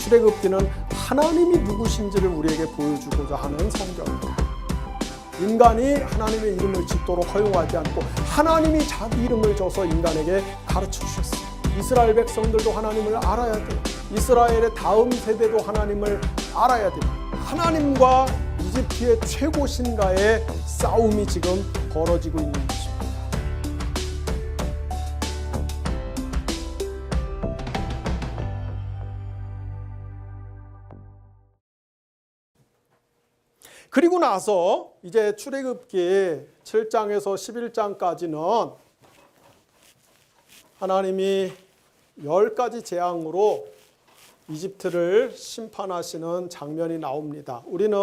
출애굽기는 하나님이 누구신지를 우리에게 보여주고자 하는 성경입니다. 인간이 하나님의 이름을 짓도록 허용하지 않고 하나님이 자기 이름을 줘서 인간에게 가르쳐 주셨어요. 이스라엘 백성들도 하나님을 알아야 돼요. 이스라엘의 다음 세대도 하나님을 알아야 돼요. 하나님과 이집트의 최고 신과의 싸움이 지금 벌어지고 있는 것입니다. 그리고 나서 이제 출애굽기 7장에서 11장까지는 하나님이 10가지 재앙으로 이집트를 심판하시는 장면이 나옵니다. 우리는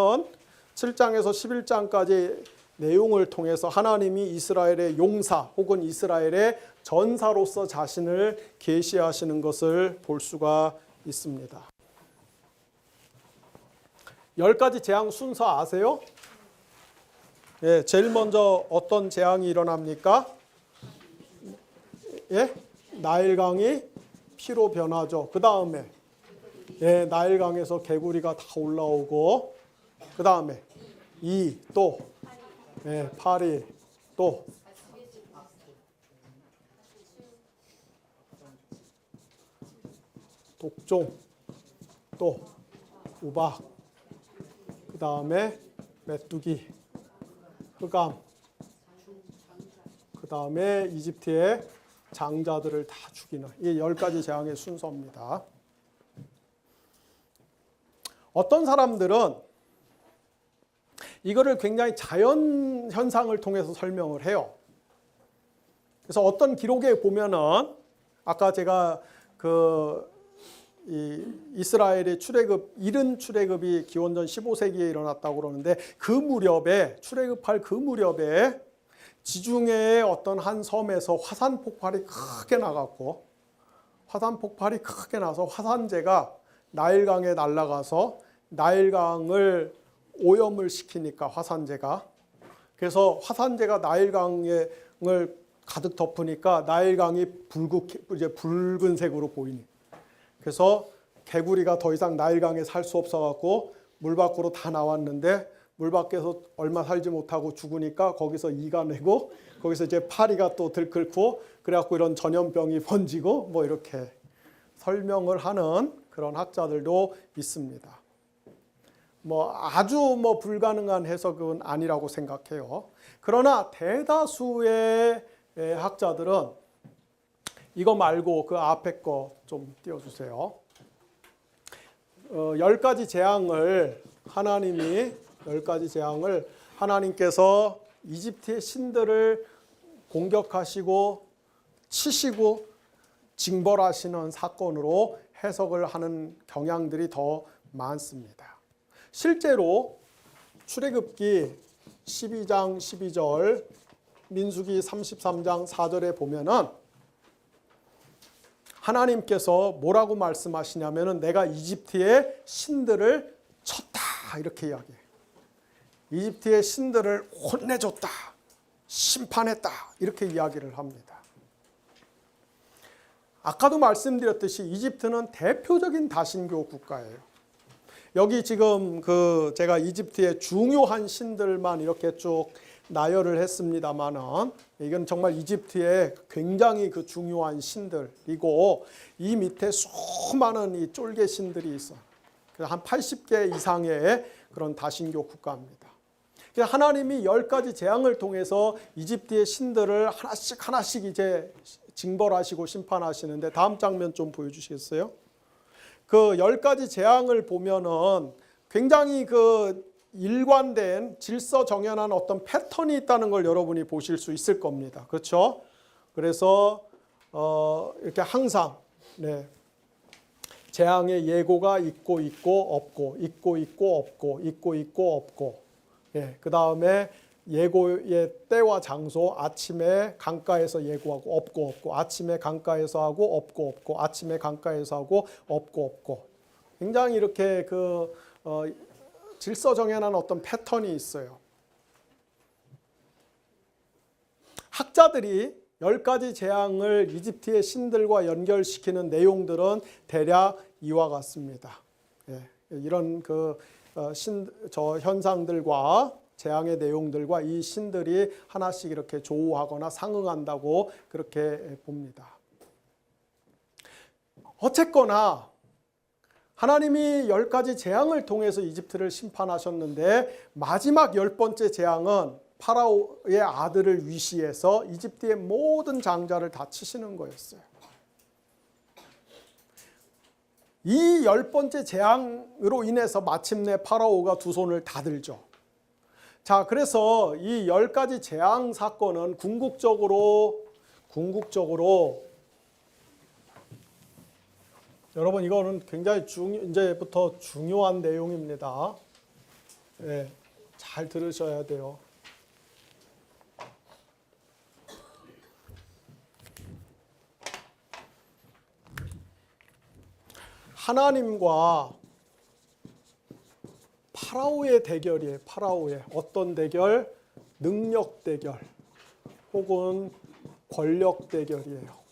7장에서 11장까지 내용을 통해서 하나님이 이스라엘의 용사 혹은 이스라엘의 전사로서 자신을 계시하시는 것을 볼 수가 있습니다. 10가지 재앙 순서 아세요? 예, 제일 먼저 어떤 재앙이 일어납니까? 예? 나일강이 피로 변하죠. 그 다음에 예, 나일강에서 개구리가 다 올라오고 그 다음에 또 예, 파리 또 독종 또 우박 그 다음에 메뚜기, 흑암, 그 다음에 이집트의 장자들을 다 죽이는 이 10가지 재앙의 순서입니다. 어떤 사람들은 이거를 굉장히 자연 현상을 통해서 설명을 해요. 그래서 어떤 기록에 보면은 아까 제가 이스라엘의 이른 출애굽이 기원전 15세기에 일어났다고 그러는데 그 무렵에 출애굽할 그 무렵에 지중해의 어떤 한 섬에서 화산 폭발이 크게 나갔고 화산 폭발이 크게 나서 화산재가 나일강에 날아가서 나일강을 오염을 시키니까 화산재가 그래서 화산재가 나일강을 가득 덮으니까 나일강이 붉은색으로 보이니 그래서 개구리가 더 이상 나일강에 살 수 없어갖고 물 밖으로 다 나왔는데 물 밖에서 얼마 살지 못하고 죽으니까 거기서 이가 내고 거기서 이제 파리가 또 들끓고 그래갖고 이런 전염병이 번지고 뭐 이렇게 설명을 하는 그런 학자들도 있습니다. 뭐 아주 불가능한 해석은 아니라고 생각해요. 그러나 대다수의 학자들은 이거 말고 그 앞에 거 좀 띄워주세요. 10가지 재앙을 하나님께서 이집트의 신들을 공격하시고 치시고 징벌하시는 사건으로 해석을 하는 경향들이 더 많습니다. 실제로 출애굽기 12장 12절 민수기 33장 4절에 보면은 하나님께서 뭐라고 말씀하시냐면은 내가 이집트의 신들을 쳤다 이렇게 이야기해요. 이집트의 신들을 혼내줬다, 심판했다 이렇게 이야기를 합니다. 아까도 말씀드렸듯이 이집트는 대표적인 다신교 국가예요. 여기 지금 제가 이집트의 중요한 신들만 이렇게 쭉 나열을 했습니다만은 이건 정말 이집트의 굉장히 중요한 신들이고 이 밑에 수많은 이 쫄개 신들이 있어. 그래서 한 80개 이상의 그런 다신교 국가입니다. 그래서 하나님이 10가지 재앙을 통해서 이집트의 신들을 하나씩 이제 징벌하시고 심판하시는데 다음 장면 좀 보여주시겠어요? 그 10가지 재앙을 보면은 굉장히 일관된 질서정연한 어떤 패턴이 있다는 걸 여러분이 보실 수 있을 겁니다. 그렇죠? 그래서 이렇게 항상 재앙의 예고가 있고 없고 있고 없고 있고 없고 그 다음에 예고의 때와 장소 아침에 강가에서 예고하고 없고 아침에 강가에서 하고 없고 아침에 강가에서 하고 없고 굉장히 이렇게 질서정연한 어떤 패턴이 있어요. 학자들이 10가지 재앙을 이집트의 신들과 연결시키는 내용들은 대략 이와 같습니다. 이런 저 현상들과 재앙의 내용들과 이 신들이 하나씩 이렇게 조우하거나 상응한다고 그렇게 봅니다. 어쨌거나 하나님이 10가지 재앙을 통해서 이집트를 심판하셨는데 마지막 10번째 재앙은 파라오의 아들을 위시해서 이집트의 모든 장자를 다 치시는 거였어요. 이 10번째 재앙으로 인해서 마침내 파라오가 두 손을 다 들죠. 자, 그래서 이 10가지 재앙 사건은 궁극적으로 여러분 이거는 굉장히 이제부터 중요한 내용입니다. 잘 들으셔야 돼요. 하나님과 파라오의 대결이에요. 파라오의 어떤 대결? 능력 대결 혹은 권력 대결이에요.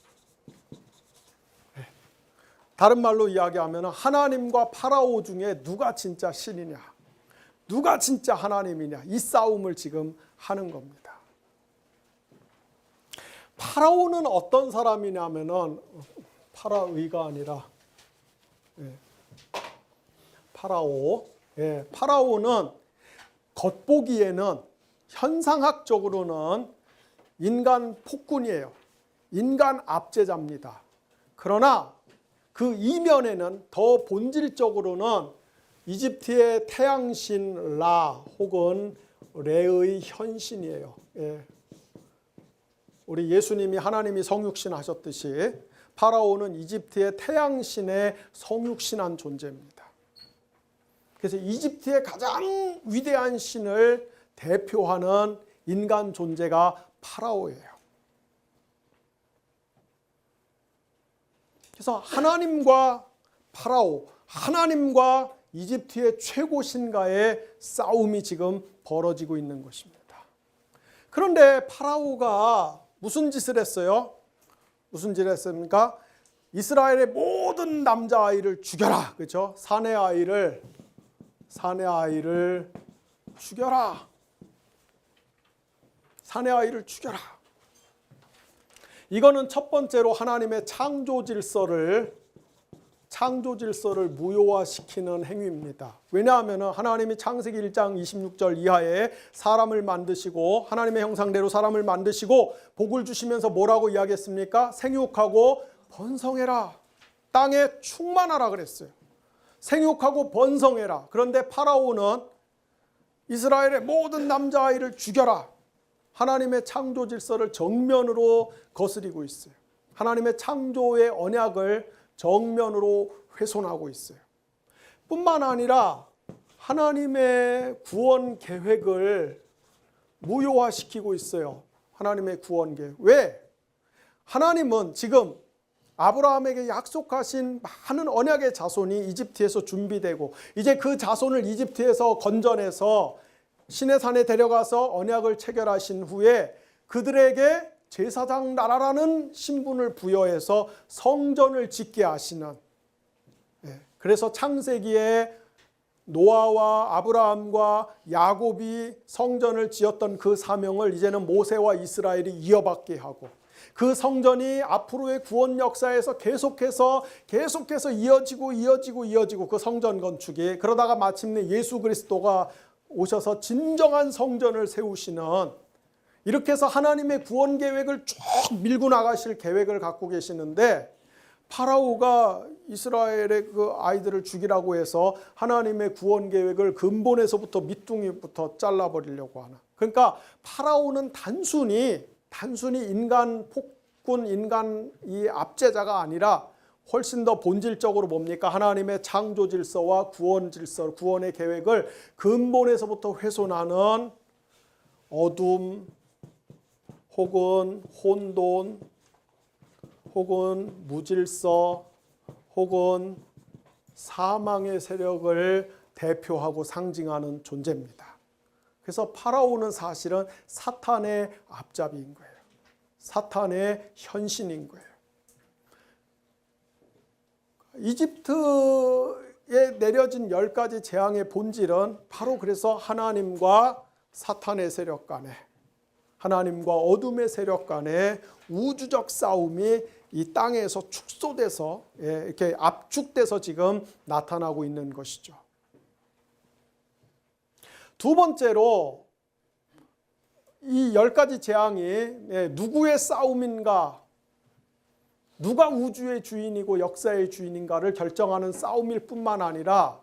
다른 말로 이야기하면 하나님과 파라오 중에 누가 진짜 신이냐, 누가 진짜 하나님이냐, 이 싸움을 지금 하는 겁니다. 파라오는 어떤 사람이냐면은 파라의가 아니라 파라오는 겉보기에는 현상학적으로는 인간 폭군이에요. 인간 압제자입니다. 그러나 그 이면에는 더 본질적으로는 이집트의 태양신 라 혹은 레의 현신이에요. 우리 예수님이 하나님이 성육신 하셨듯이 파라오는 이집트의 태양신의 성육신한 존재입니다. 그래서 이집트의 가장 위대한 신을 대표하는 인간 존재가 파라오예요. 그래서 하나님과 파라오, 하나님과 이집트의 최고 신과의 싸움이 지금 벌어지고 있는 것입니다. 그런데 파라오가 무슨 짓을 했어요? 무슨 짓을 했습니까? 이스라엘의 모든 남자아이를 죽여라. 그렇죠? 사내 아이를 죽여라. 사내 아이를 죽여라. 이거는 첫 번째로 하나님의 창조 질서를 무효화시키는 행위입니다. 왜냐하면 하나님이 창세기 1장 26절 이하에 사람을 만드시고 하나님의 형상대로 사람을 만드시고 복을 주시면서 뭐라고 이야기했습니까? 생육하고 번성해라. 땅에 충만하라 그랬어요. 생육하고 번성해라. 그런데 파라오는 이스라엘의 모든 남자아이를 죽여라. 하나님의 창조 질서를 정면으로 거스리고 있어요. 하나님의 창조의 언약을 정면으로 훼손하고 있어요. 뿐만 아니라 하나님의 구원 계획을 무효화시키고 있어요. 하나님의 구원 계획. 왜? 하나님은 지금 아브라함에게 약속하신 많은 언약의 자손이 이집트에서 준비되고 이제 그 자손을 이집트에서 건져내서 시내산에 데려가서 언약을 체결하신 후에 그들에게 제사장 나라라는 신분을 부여해서 성전을 짓게 하시는, 그래서 창세기에 노아와 아브라함과 야곱이 성전을 지었던 그 사명을 이제는 모세와 이스라엘이 이어받게 하고 그 성전이 앞으로의 구원 역사에서 계속해서 이어지고 그 성전 건축이, 그러다가 마침내 예수 그리스도가 오셔서 진정한 성전을 세우시는, 이렇게 해서 하나님의 구원 계획을 쭉 밀고 나가실 계획을 갖고 계시는데 파라오가 이스라엘의 그 아이들을 죽이라고 해서 하나님의 구원 계획을 근본에서부터 밑둥이부터 잘라버리려고 하는. 그러니까 파라오는 단순히 인간 폭군, 인간 이 압제자가 아니라 훨씬 더 본질적으로 뭡니까? 하나님의 창조 질서와 구원 질서, 구원의 계획을 근본에서부터 훼손하는 어둠 혹은 혼돈 혹은 무질서 혹은 사망의 세력을 대표하고 상징하는 존재입니다. 그래서 파라오는 사실은 사탄의 앞잡이인 거예요. 사탄의 현신인 거예요. 이집트의 내려진 10가지 재앙의 본질은 바로 그래서 하나님과 사탄의 세력 간에, 하나님과 어둠의 세력 간에 우주적 싸움이 이 땅에서 축소돼서 이렇게 압축돼서 지금 나타나고 있는 것이죠. 두 번째로 이 10가지 재앙이 누구의 싸움인가, 누가 우주의 주인이고 역사의 주인인가를 결정하는 싸움일 뿐만 아니라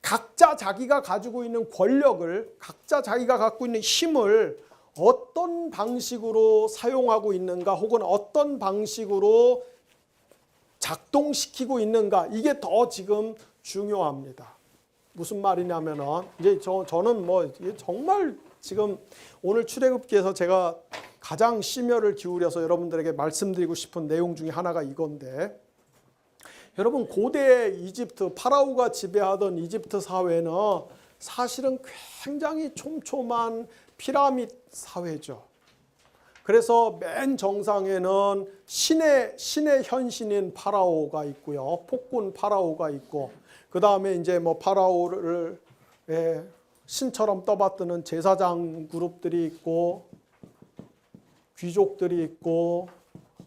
각자 자기가 가지고 있는 권력을, 각자 자기가 갖고 있는 힘을 어떤 방식으로 사용하고 있는가, 혹은 어떤 방식으로 작동시키고 있는가, 이게 더 지금 중요합니다. 무슨 말이냐면은 이제 저는 뭐 정말 지금 오늘 출애굽기에서 제가 가장 심혈을 기울여서 여러분들에게 말씀드리고 싶은 내용 중에 하나가 이건데, 여러분 고대 이집트 파라오가 지배하던 이집트 사회는 사실은 굉장히 촘촘한 피라미드 사회죠. 그래서 맨 정상에는 신의 현신인 파라오가 있고요, 폭군 파라오가 있고, 그 다음에 이제 뭐 파라오를 신처럼 떠받드는 제사장 그룹들이 있고, 귀족들이 있고,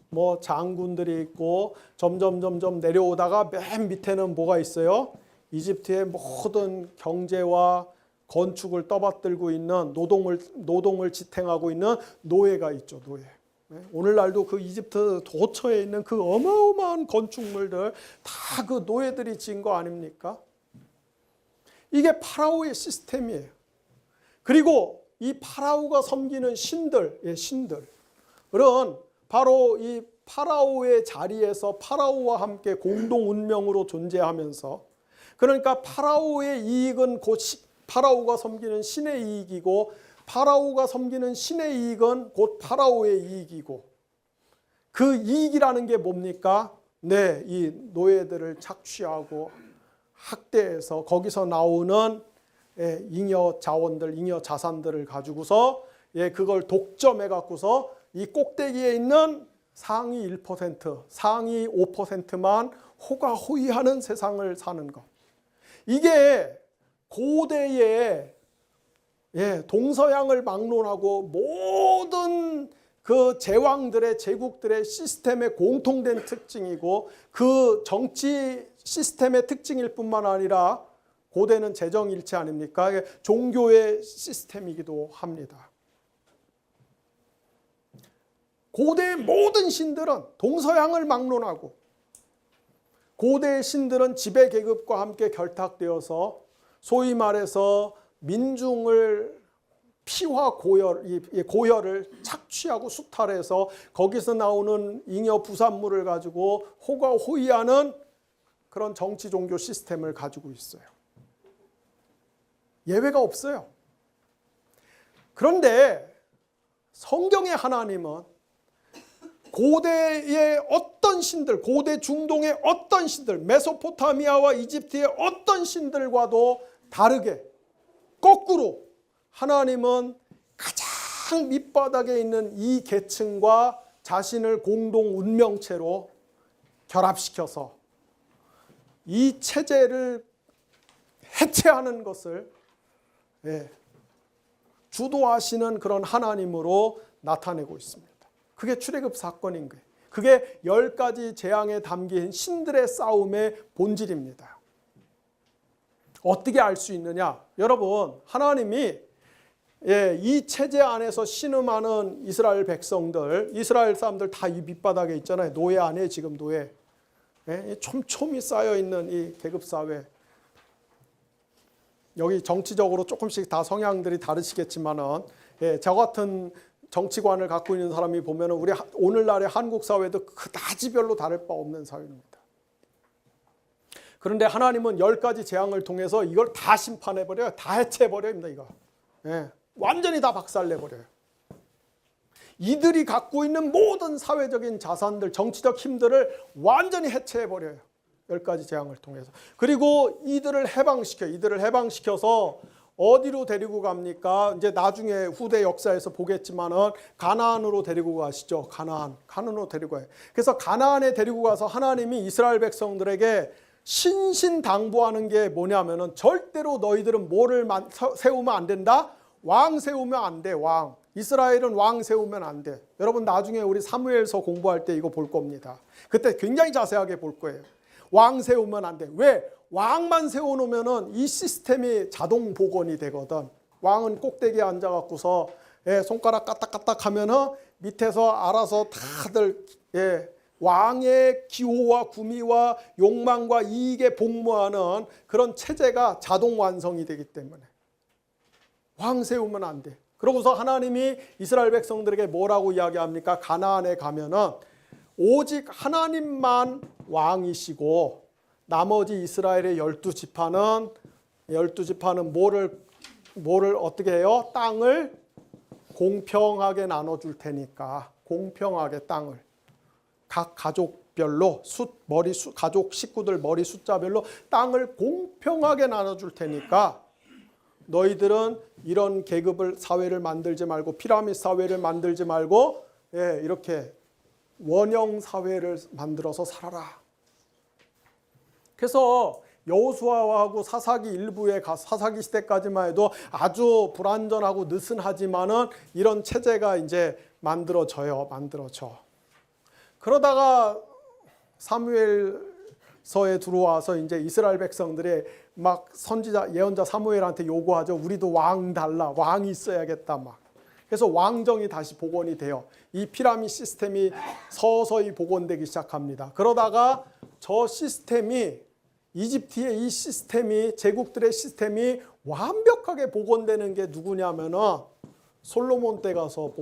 뭐 장군들이 있고, 점점 내려오다가 맨 밑에는 뭐가 있어요? 이집트의 모든 경제와 건축을 떠받들고 있는 노동을 지탱하고 있는 노예가 있죠, 노예. 오늘날도 그 이집트 도처에 있는 그 어마어마한 건축물들 다 그 노예들이 지은 거 아닙니까? 이게 파라오의 시스템이에요. 그리고 이 파라오가 섬기는 신들은 바로 이 파라오의 자리에서 파라오와 함께 공동 운명으로 존재하면서, 그러니까 파라오의 이익은 곧 파라오가 섬기는 신의 이익이고, 파라오가 섬기는 신의 이익은 곧 파라오의 이익이고, 그 이익이라는 게 뭡니까? 네, 이 노예들을 착취하고 학대해서 거기서 나오는 잉여 자원들, 잉여 자산들을 가지고서 그걸 독점해 갖고서 이 꼭대기에 있는 상위 1%, 상위 5%만 호가호위하는 세상을 사는 것. 이게 고대의 동서양을 막론하고 모든 그 제왕들의 제국들의 시스템의 공통된 특징이고, 그 정치 시스템의 특징일 뿐만 아니라 고대는 재정일치 아닙니까? 종교의 시스템이기도 합니다. 고대의 모든 신들은 동서양을 막론하고, 고대의 신들은 지배계급과 함께 결탁되어서 소위 말해서 민중을 피와 고혈을 착취하고 수탈해서 거기서 나오는 잉여 부산물을 가지고 호가호위하는 그런 정치 종교 시스템을 가지고 있어요. 예외가 없어요. 그런데 성경의 하나님은 고대의 어떤 신들, 고대 중동의 어떤 신들, 메소포타미아와 이집트의 어떤 신들과도 다르게 거꾸로 하나님은 가장 밑바닥에 있는 이 계층과 자신을 공동 운명체로 결합시켜서 이 체제를 해체하는 것을 주도하시는 그런 하나님으로 나타내고 있습니다. 그게 출애굽 사건인 거예요. 그게 10가지 재앙에 담긴 신들의 싸움의 본질입니다. 어떻게 알 수 있느냐? 여러분, 하나님이 이 체제 안에서 신음하는 이스라엘 백성들, 이스라엘 사람들 다 이 밑바닥에 있잖아요. 노예 안에 지금 노예. 촘촘히 쌓여있는 이 계급사회. 여기 정치적으로 조금씩 다 성향들이 다르시겠지만은, 저 같은 정치관을 갖고 있는 사람이 보면 우리 오늘날의 한국 사회도 그다지 별로 다를 바 없는 사회입니다. 그런데 하나님은 10가지 재앙을 통해서 이걸 다 심판해버려요. 다 해체해버려요. 이거. 완전히 다 박살내버려요. 이들이 갖고 있는 모든 사회적인 자산들, 정치적 힘들을 완전히 해체해버려요. 10가지 재앙을 통해서. 그리고 이들을 해방시켜서 어디로 데리고 갑니까? 이제 나중에 후대 역사에서 보겠지만은 가나안으로 데리고 가시죠. 가나안으로 데리고 가요. 그래서 가나안에 데리고 가서 하나님이 이스라엘 백성들에게 신신당부하는 게 뭐냐면은 절대로 너희들은 뭐를 세우면 안 된다? 왕 세우면 안 돼. 왕. 이스라엘은 왕 세우면 안 돼. 여러분 나중에 우리 사무엘서 공부할 때 이거 볼 겁니다. 그때 굉장히 자세하게 볼 거예요. 왕 세우면 안 돼. 왜? 왕만 세워놓으면은 이 시스템이 자동 복원이 되거든. 왕은 꼭대기에 앉아갖고서 손가락 까딱까딱 하면은 밑에서 알아서 다들 왕의 기호와 구미와 욕망과 이익에 복무하는 그런 체제가 자동 완성이 되기 때문에 왕 세우면 안 돼. 그러고서 하나님이 이스라엘 백성들에게 뭐라고 이야기합니까? 가나안에 가면은 오직 하나님만 왕이시고 나머지 이스라엘의 12지파는 뭐를 어떻게 해요? 땅을 공평하게 나눠줄 테니까 공평하게 땅을 각 가족별로 가족 식구들 머리 숫자별로 땅을 공평하게 나눠줄 테니까 너희들은 이런 계급을 사회를 만들지 말고 피라미드 사회를 만들지 말고 이렇게 원형 사회를 만들어서 살아라. 그래서 여호수아하고 사사기 일부에 사사기 시대까지만 해도 아주 불완전하고 느슨하지만은 이런 체제가 이제 만들어져. 그러다가 사무엘서에 들어와서 이제 이스라엘 백성들이 막 선지자 예언자 사무엘한테 요구하죠. 우리도 왕 달라. 왕이 있어야겠다 막. 그래서 왕정이 다시 복원이 돼요. 이 피라미드 시스템이 서서히 복원되기 시작합니다. 그러다가 저 시스템이 이집트의 이 시스템이 제국들의 시스템이 완벽하게 복원되는 게 누구냐면은 솔로몬 때 가서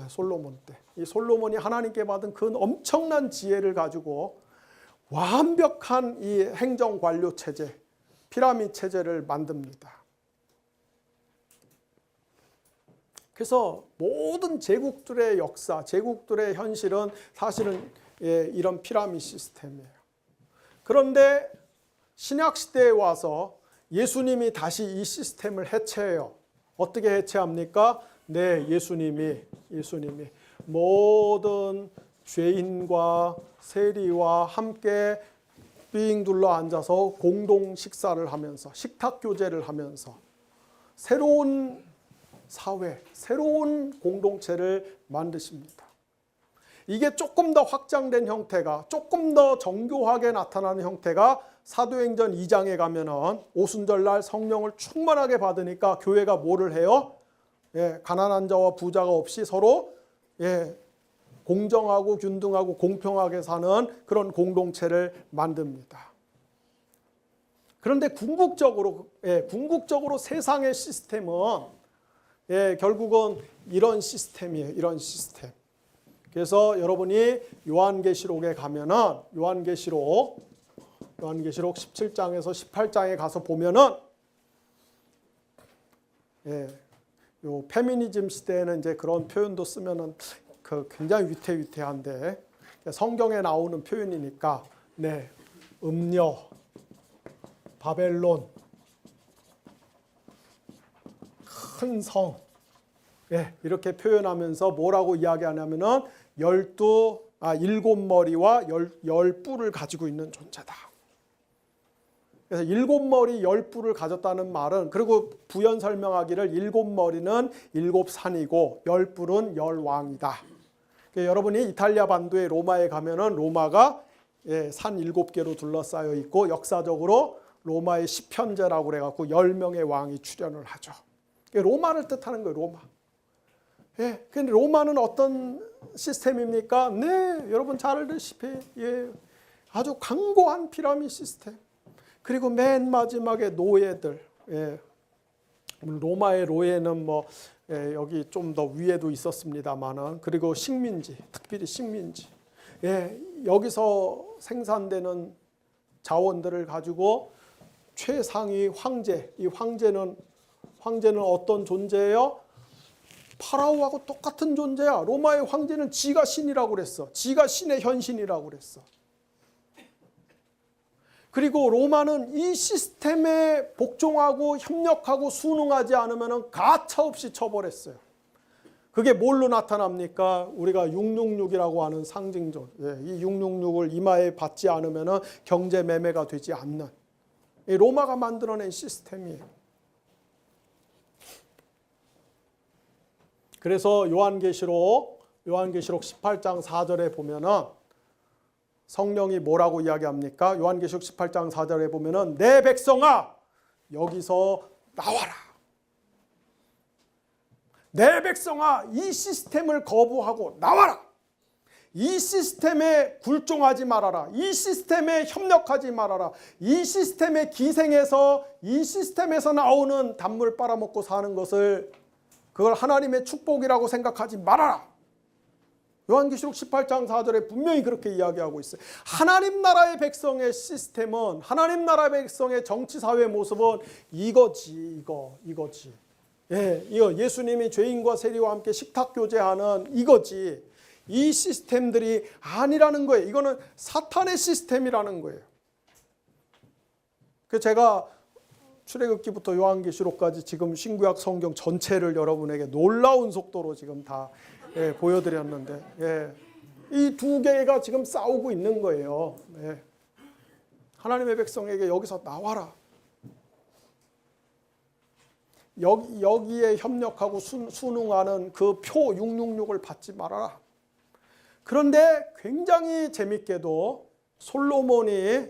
솔로몬 때. 이 솔로몬이 하나님께 받은 그 엄청난 지혜를 가지고 완벽한 이 행정 관료 체제, 피라미드 체제를 만듭니다. 그래서 모든 제국들의 역사, 제국들의 현실은 사실은 이런 피라미드 시스템이에요. 그런데 신약 시대에 와서 예수님이 다시 이 시스템을 해체해요. 어떻게 해체합니까? 네, 예수님이 모든 죄인과 세리와 함께 삥 둘러 앉아서 공동 식사를 하면서 식탁 교제를 하면서 새로운 사회, 새로운 공동체를 만드십니다. 이게 조금 더 확장된 형태가, 조금 더 정교하게 나타나는 형태가 사도행전 2장에 가면은 오순절날 성령을 충만하게 받으니까 교회가 뭐를 해요? 가난한 자와 부자가 없이 서로 공정하고 균등하고 공평하게 사는 그런 공동체를 만듭니다. 그런데 궁극적으로 세상의 시스템은 결국은 이런 시스템이에요. 이런 시스템. 그래서 여러분이 요한계시록에 가면은 요한계시록 17장에서 18장에 가서 보면은 요 페미니즘 시대에는 이제 그런 표현도 쓰면은 굉장히 위태위태한데 성경에 나오는 표현이니까 음녀, 바벨론, 큰 성 이렇게 표현하면서 뭐라고 이야기하냐면은 7머리와 10뿔을 가지고 있는 존재다. 그래서 7머리 10뿔을 가졌다는 말은 그리고 부연 설명하기를 7머리는 7산이고 10뿔은 10왕이다. 여러분이 이탈리아 반도의 로마에 가면은 로마가 산 7개로 둘러싸여 있고 역사적으로 로마의 10현제라고 그래갖고 10명의 왕이 출현을 하죠. 로마를 뜻하는 거예요. 로마. 근데 로마는 어떤 시스템입니까? 여러분 잘 알다시피 아주 강고한 피라미드 시스템. 그리고 맨 마지막에 노예들. 로마의 노예는 여기 좀 더 위에도 있었습니다만은 그리고 식민지, 특별히 식민지. 여기서 생산되는 자원들을 가지고 최상위 황제, 이 황제는 어떤 존재예요? 파라오하고 똑같은 존재야. 로마의 황제는 지가 신이라고 그랬어. 지가 신의 현신이라고 그랬어. 그리고 로마는 이 시스템에 복종하고 협력하고 순응하지 않으면 가차없이 처벌했어요. 그게 뭘로 나타납니까? 우리가 666이라고 하는 상징적, 이 666을 이마에 받지 않으면 경제 매매가 되지 않는 이 로마가 만들어낸 시스템이에요. 그래서 요한계시록 18장 4절에 보면은 성령이 뭐라고 이야기합니까? 요한계시록 18장 4절에 보면은 내 백성아 여기서 나와라. 내 백성아 이 시스템을 거부하고 나와라. 이 시스템에 굴종하지 말아라. 이 시스템에 협력하지 말아라. 이 시스템에 기생해서 이 시스템에서 나오는 단물 빨아먹고 사는 것을 그걸 하나님의 축복이라고 생각하지 말아라. 요한계시록 18장 4절에 분명히 그렇게 이야기하고 있어요. 하나님 나라의 백성의 시스템은, 하나님 나라의 백성의 정치사회 모습은 이거지. 이거 예수님이 죄인과 세리와 함께 식탁교제하는 이거지. 이 시스템들이 아니라는 거예요. 이거는 사탄의 시스템이라는 거예요. 그래서 제가 출애굽기부터 요한계시록까지 지금 신구약 성경 전체를 여러분에게 놀라운 속도로 지금 다 보여드렸는데 이 두 개가 지금 싸우고 있는 거예요. 하나님의 백성에게 여기서 나와라. 여기에 협력하고 순응하는 그 표 666을 받지 말아라. 그런데 굉장히 재밌게도 솔로몬이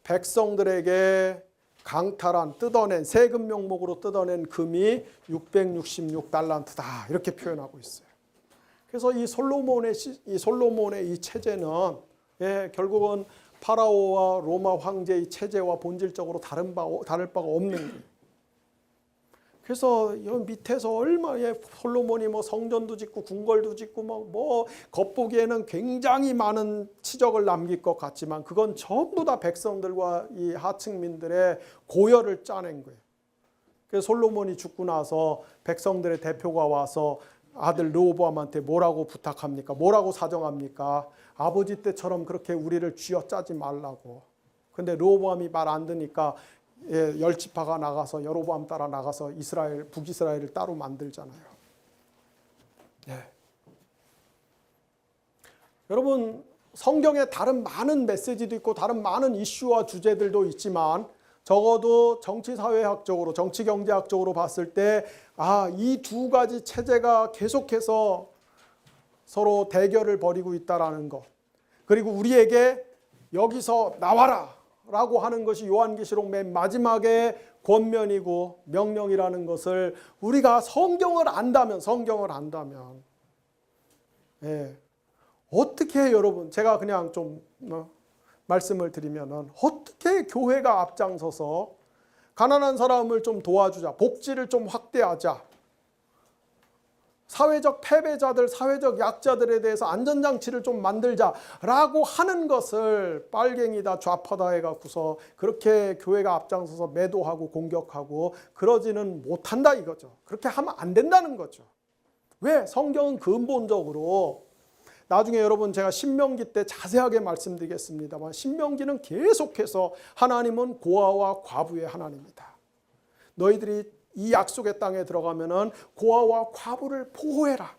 백성들에게 강탈한 뜯어낸 세금 명목으로 뜯어낸 금이 666달란트다 이렇게 표현하고 있어요. 그래서 이 솔로몬의 이 체제는 결국은 파라오와 로마 황제의 체제와 본질적으로 다를 바가 없는 거예요. 그래서 이 밑에서 얼마나 솔로몬이 뭐 성전도 짓고 궁궐도 짓고 뭐 겉보기에는 굉장히 많은 치적을 남길 것 같지만 그건 전부 다 백성들과 이 하층민들의 고열을 짜낸 거예요. 그래서 솔로몬이 죽고 나서 백성들의 대표가 와서 아들 르호보암한테 뭐라고 부탁합니까? 뭐라고 사정합니까? 아버지 때처럼 그렇게 우리를 쥐어짜지 말라고. 근데 르호보암이 말 안 듣니까 열지파가 나가서 여로보암 따라 나가서 북이스라엘을 따로 만들잖아요. 여러분 성경에 다른 많은 메시지도 있고 다른 많은 이슈와 주제들도 있지만 적어도 정치사회학적으로 정치경제학적으로 봤을 때 이 두 가지 체제가 계속해서 서로 대결을 벌이고 있다라는 것, 그리고 우리에게 여기서 나와라 라고 하는 것이 요한계시록 맨 마지막에 권면이고 명령이라는 것을 우리가 성경을 안다면 어떻게 여러분 제가 그냥 좀 말씀을 드리면은 어떻게 교회가 앞장서서 가난한 사람을 좀 도와주자, 복지를 좀 확대하자, 사회적 패배자들, 사회적 약자들에 대해서 안전장치를 좀 만들자라고 하는 것을 빨갱이다 좌파다 해갖고서 그렇게 교회가 앞장서서 매도하고 공격하고 그러지는 못한다 이거죠. 그렇게 하면 안 된다는 거죠. 왜? 성경은 근본적으로 나중에 여러분 제가 신명기 때 자세하게 말씀드리겠습니다만 신명기는 계속해서 하나님은 고아와 과부의 하나님이다. 너희들이 이 약속의 땅에 들어가면은 고아와 과부를 보호해라.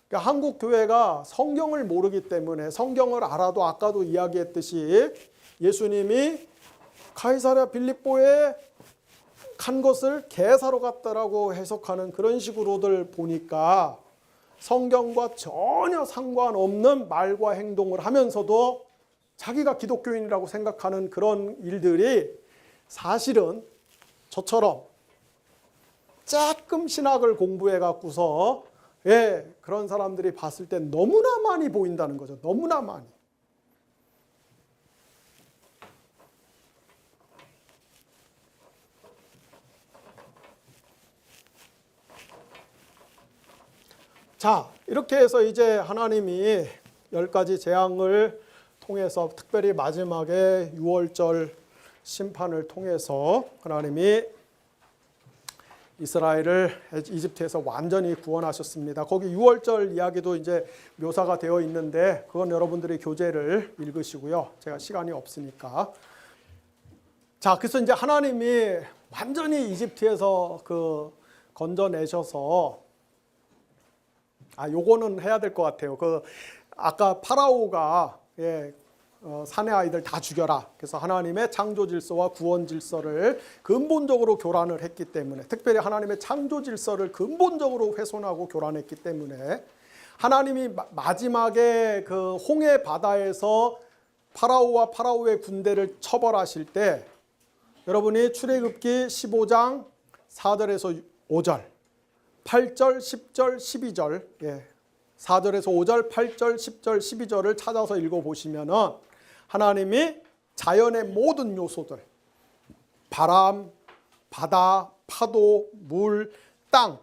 그러니까 한국 교회가 성경을 모르기 때문에 성경을 알아도 아까도 이야기했듯이 예수님이 카이사랴 빌립보에 간 것을 개사로 갔다라고 해석하는 그런 식으로들 보니까 성경과 전혀 상관없는 말과 행동을 하면서도 자기가 기독교인이라고 생각하는 그런 일들이 사실은 저처럼 조금 신학을 공부해 갖고서 그런 사람들이 봤을 때 너무나 많이 보인다는 거죠. 너무나 많이. 자, 이렇게 해서 이제 하나님이 10가지 재앙을 통해서 특별히 마지막에 6월절 심판을 통해서 하나님이 이스라엘을 이집트에서 완전히 구원하셨습니다. 거기 6월절 이야기도 이제 묘사가 되어 있는데 그건 여러분들이 교재를 읽으시고요. 제가 시간이 없으니까. 자, 그래서 이제 하나님이 완전히 이집트에서 그 건져내셔서 요거는 해야 될 것 같아요. 아까 파라오가 산의 아이들 다 죽여라. 그래서 하나님의 창조 질서와 구원 질서를 근본적으로 교란을 했기 때문에, 특별히 하나님의 창조 질서를 근본적으로 훼손하고 교란했기 때문에 하나님이 마지막에 그 홍해 바다에서 파라오와 파라오의 군대를 처벌하실 때, 여러분이 출애굽기 15장 4절에서 5절, 8절, 10절, 12절, 4절에서 5절, 8절, 10절, 12절을 찾아서 읽어보시면은 하나님이 자연의 모든 요소들, 바람, 바다, 파도, 물, 땅,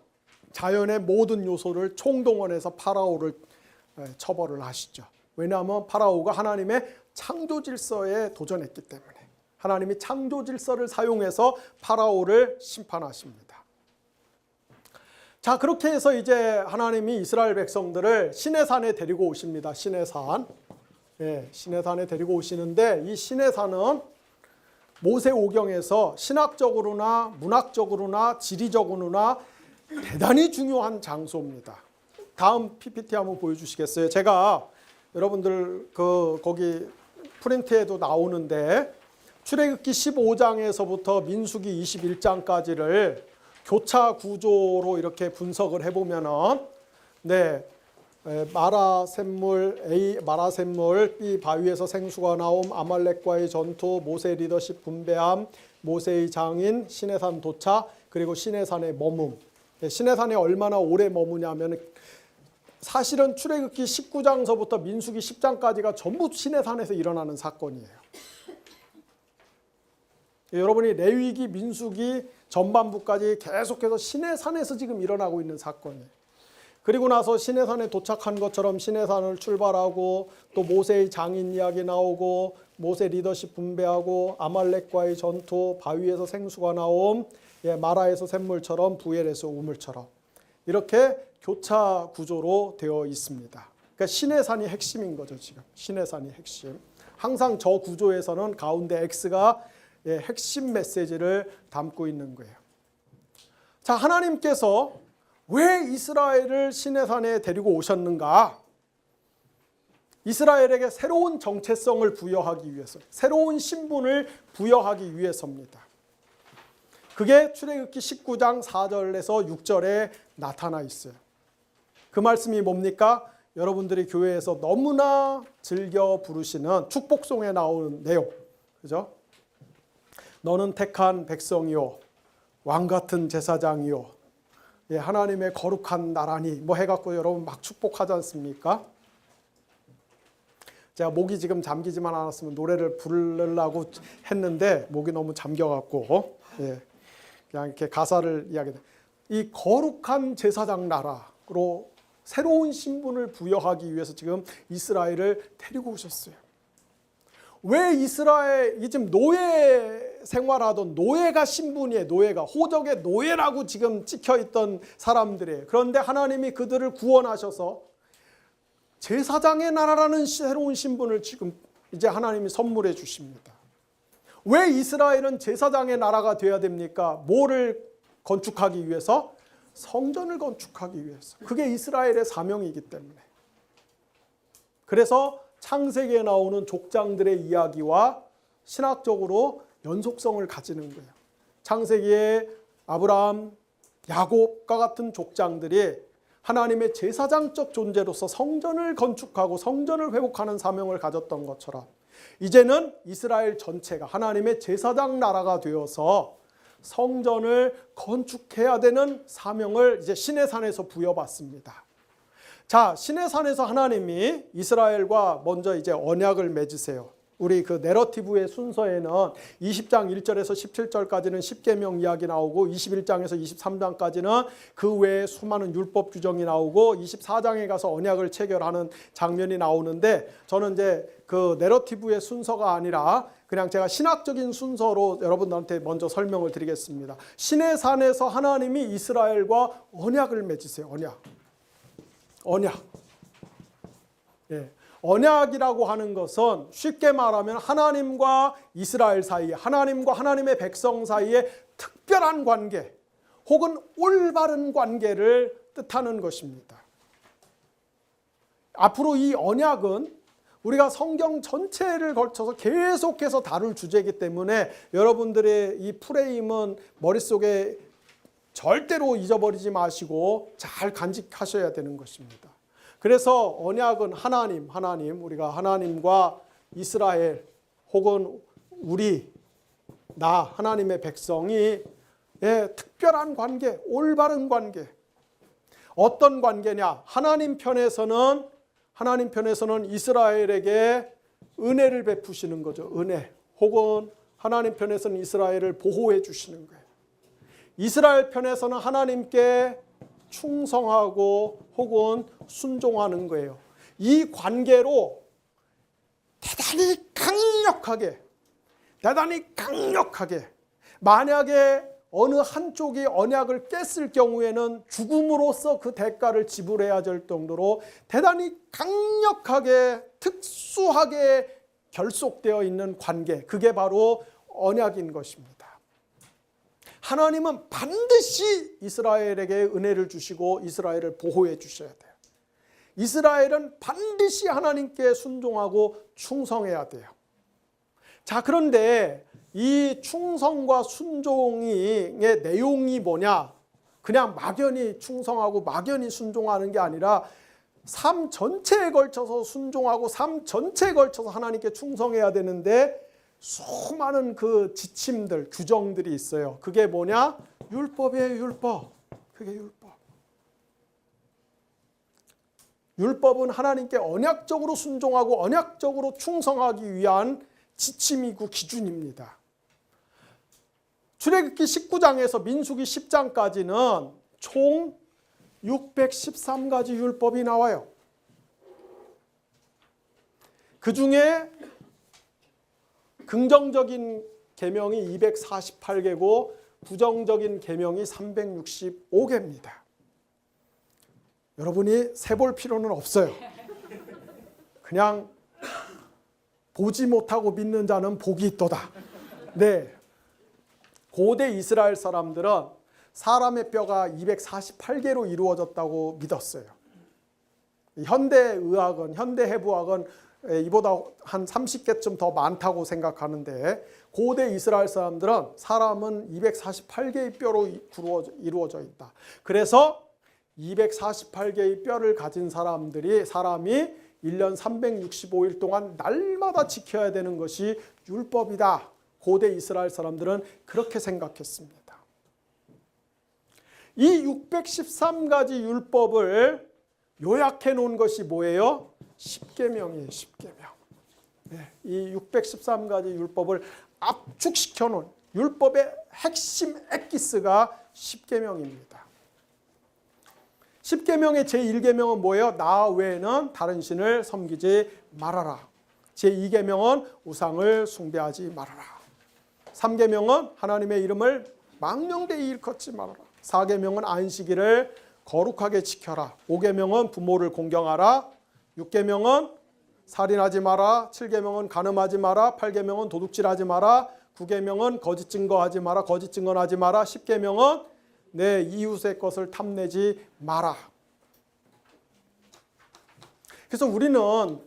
자연의 모든 요소를 총동원해서 파라오를 처벌을 하시죠. 왜냐하면 파라오가 하나님의 창조 질서에 도전했기 때문에 하나님이 창조 질서를 사용해서 파라오를 심판하십니다. 자, 그렇게 해서 이제 하나님이 이스라엘 백성들을 시내산에 데리고 오십니다. 시내산. 시내산에 데리고 오시는데, 이 시내산은 모세오경에서 신학적으로나 문학적으로나 지리적으로나 대단히 중요한 장소입니다. 다음 PPT 한번 보여주시겠어요? 제가 여러분들 거기 프린트에도 나오는데, 출애굽기 15장에서부터 민수기 21장까지를 교차 구조로 이렇게 분석을 해보면은, 마라샘물 A, 마라샘물 B, 바위에서 생수가 나옴, 아말렉과의 전투, 모세 리더십 분배함, 모세의 장인, 시내산 도착, 그리고 시내산의 머문. 시내산에 얼마나 오래 머무냐면, 사실은 출애굽기 19장서부터 민수기 10장까지가 전부 시내산에서 일어나는 사건이에요. 여러분이 레위기, 민수기 전반부까지 계속해서 시내산에서 지금 일어나고 있는 사건이에요. 그리고 나서 시내산에 도착한 것처럼 시내산을 출발하고, 또 모세의 장인 이야기 나오고, 모세 리더십 분배하고, 아말렉과의 전투, 바위에서 생수가 나옴, 마라에서 샘물처럼, 부엘에서 우물처럼, 이렇게 교차 구조로 되어 있습니다. 그러니까 시내산이 핵심인 거죠. 지금 시내산이 핵심. 항상 저 구조에서는 가운데 X가 핵심 메시지를 담고 있는 거예요. 자, 하나님께서 왜 이스라엘을 시내산에 데리고 오셨는가? 이스라엘에게 새로운 정체성을 부여하기 위해서, 새로운 신분을 부여하기 위해서입니다. 그게 출애굽기 19장 4절에서 6절에 나타나 있어요. 그 말씀이 뭡니까? 여러분들이 교회에서 너무나 즐겨 부르시는 축복송에 나오는 내용, 그죠? 너는 택한 백성이요, 왕 같은 제사장이요, 하나님의 거룩한 나라니, 뭐 해갖고 여러분 막 축복하지 않습니까? 제가 목이 지금 잠기지만 않았으면 노래를 부르려고 했는데 목이 너무 잠겨갖고 그냥 이렇게 가사를 이야기해. 이 거룩한 제사장 나라로 새로운 신분을 부여하기 위해서 지금 이스라엘을 데리고 오셨어요. 왜 이스라엘, 지금 노예 생활하던 노예가 신분이에요. 노예가 호적의 노예라고 지금 찍혀있던 사람들이에요. 그런데 하나님이 그들을 구원하셔서 제사장의 나라라는 새로운 신분을 지금 이제 하나님이 선물해 주십니다. 왜 이스라엘은 제사장의 나라가 되어야 됩니까? 뭐를 건축하기 위해서? 성전을 건축하기 위해서. 그게 이스라엘의 사명이기 때문에. 그래서 창세기에 나오는 족장들의 이야기와 신학적으로 연속성을 가지는 거예요. 창세기에 아브라함, 야곱과 같은 족장들이 하나님의 제사장적 존재로서 성전을 건축하고 성전을 회복하는 사명을 가졌던 것처럼, 이제는 이스라엘 전체가 하나님의 제사장 나라가 되어서 성전을 건축해야 되는 사명을 이제 시내산에서 부여받습니다. 자, 시내산에서 하나님이 이스라엘과 먼저 이제 언약을 맺으세요. 우리 그 내러티브의 순서에는 20장 1절에서 17절까지는 십계명 이야기 나오고, 21장에서 23장까지는 그 외에 수많은 율법 규정이 나오고, 24장에 가서 언약을 체결하는 장면이 나오는데, 저는 이제 그 내러티브의 순서가 아니라 그냥 제가 신학적인 순서로 여러분들한테 먼저 설명을 드리겠습니다. 시내산에서 하나님이 이스라엘과 언약을 맺으세요. 언약. 언약이라고 하는 것은 쉽게 말하면 하나님과 이스라엘 사이에, 하나님과 하나님의 백성 사이에 특별한 관계 혹은 올바른 관계를 뜻하는 것입니다. 앞으로 이 언약은 우리가 성경 전체를 걸쳐서 계속해서 다룰 주제이기 때문에 여러분들의 이 프레임은 머릿속에 절대로 잊어버리지 마시고 잘 간직하셔야 되는 것입니다. 그래서 언약은 하나님, 우리가 하나님과 이스라엘 혹은 하나님의 백성이 특별한 관계, 올바른 관계. 어떤 관계냐? 하나님 편에서는 이스라엘에게 은혜를 베푸시는 거죠. 은혜. 혹은 하나님 편에서는 이스라엘을 보호해 주시는 거예요. 이스라엘 편에서는 하나님께 충성하고 혹은 순종하는 거예요. 이 관계로 대단히 강력하게 만약에 어느 한쪽이 언약을 깼을 경우에는 죽음으로써 그 대가를 지불해야 될 정도로 대단히 강력하게 특수하게 결속되어 있는 관계, 그게 바로 언약인 것입니다. 하나님은 반드시 이스라엘에게 은혜를 주시고 이스라엘을 보호해 주셔야 돼요. 이스라엘은 반드시 하나님께 순종하고 충성해야 돼요. 자, 그런데 이 충성과 순종의 내용이 뭐냐? 그냥 막연히 충성하고 막연히 순종하는 게 아니라 삶 전체에 걸쳐서 순종하고 삶 전체에 걸쳐서 하나님께 충성해야 되는데 수많은 그 지침들, 규정들이 있어요. 그게 뭐냐? 율법이에요, 율법. 그게 율법. 율법은 하나님께 언약적으로 순종하고 언약적으로 충성하기 위한 지침이고 기준입니다. 출애굽기 19장에서 민수기 10장까지는 총 613가지 율법이 나와요. 그 중에 긍정적인 계명이 248개고 부정적인 계명이 365개입니다. 여러분이 세볼 필요는 없어요. 그냥 보지 못하고 믿는 자는 복이 있도다. 네. 고대 이스라엘 사람들은 사람의 뼈가 248개로 이루어졌다고 믿었어요. 현대의학은, 현대해부학은 이보다 한 30개쯤 더 많다고 생각하는데 고대 이스라엘 사람들은 사람은 248개의 뼈로 이루어져 있다. 그래서 248개의 뼈를 가진 사람이 1년 365일 동안 날마다 지켜야 되는 것이 율법이다. 고대 이스라엘 사람들은 그렇게 생각했습니다. 이 613가지 율법을 요약해 놓은 것이 뭐예요? 십계명이에요. 십계명. 네, 이 613가지 율법을 압축시켜 놓은 율법의 핵심 엑기스가 십계명입니다. 십계명의 제1계명은 뭐예요? 나 외에는 다른 신을 섬기지 말아라. 제2계명은 우상을 숭배하지 말아라. 3계명은 하나님의 이름을 망령되이 일컫지 말아라. 4계명은 안식일을 거룩하게 지켜라. 5계명은 부모를 공경하라. 6계명은 살인하지 마라. 7계명은 간음하지 마라. 8계명은 도둑질하지 마라. 9계명은 거짓 증거하지 마라. 거짓 증언하지 마라. 10계명은 내 이웃의 것을 탐내지 마라. 그래서 우리는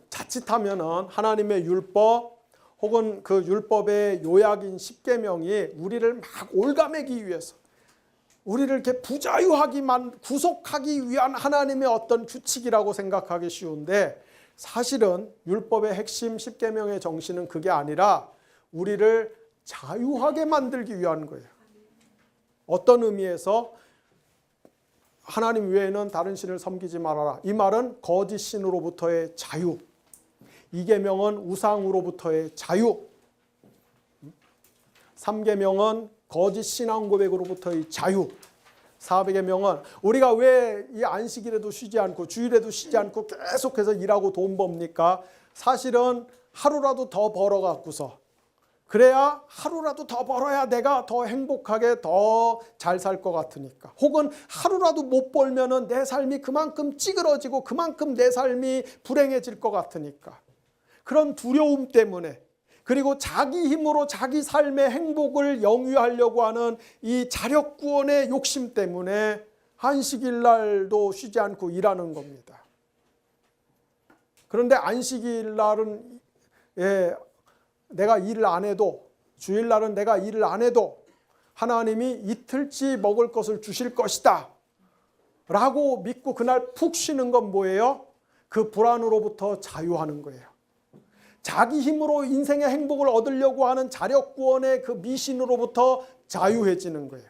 자칫하면은 하나님의 율법 혹은 그 율법의 요약인 십계명이 우리를 막 올가매기 위해서 우리를 이렇게 부자유하기만 구속하기 위한 하나님의 어떤 규칙이라고 생각하기 쉬운데 사실은 율법의 핵심 십계명의 정신은 그게 아니라 우리를 자유하게 만들기 위한 거예요. 어떤 의미에서 하나님 외에는 다른 신을 섬기지 말아라. 이 말은 거짓 신으로부터의 자유. 2계명은 우상으로부터의 자유. 3계명은 거짓 신앙 고백으로부터의 자유. 4계명은 우리가 왜 이 안식일에도 쉬지 않고 주일에도 쉬지 않고 계속해서 일하고 돈 법니까? 사실은 하루라도 더 벌어갖고서 그래야 하루라도 더 벌어야 내가 더 행복하게 더 잘 살 것 같으니까. 혹은 하루라도 못 벌면은 내 삶이 그만큼 찌그러지고 그만큼 내 삶이 불행해질 것 같으니까. 그런 두려움 때문에 그리고 자기 힘으로 자기 삶의 행복을 영위하려고 하는 이 자력구원의 욕심 때문에 안식일 날도 쉬지 않고 일하는 겁니다. 그런데 안식일 날은 내가 일을 안 해도, 주일날은 내가 일을 안 해도 하나님이 이틀치 먹을 것을 주실 것이다 라고 믿고 그날 푹 쉬는 건 뭐예요? 그 불안으로부터 자유하는 거예요. 자기 힘으로 인생의 행복을 얻으려고 하는 자력구원의 그 미신으로부터 자유해지는 거예요.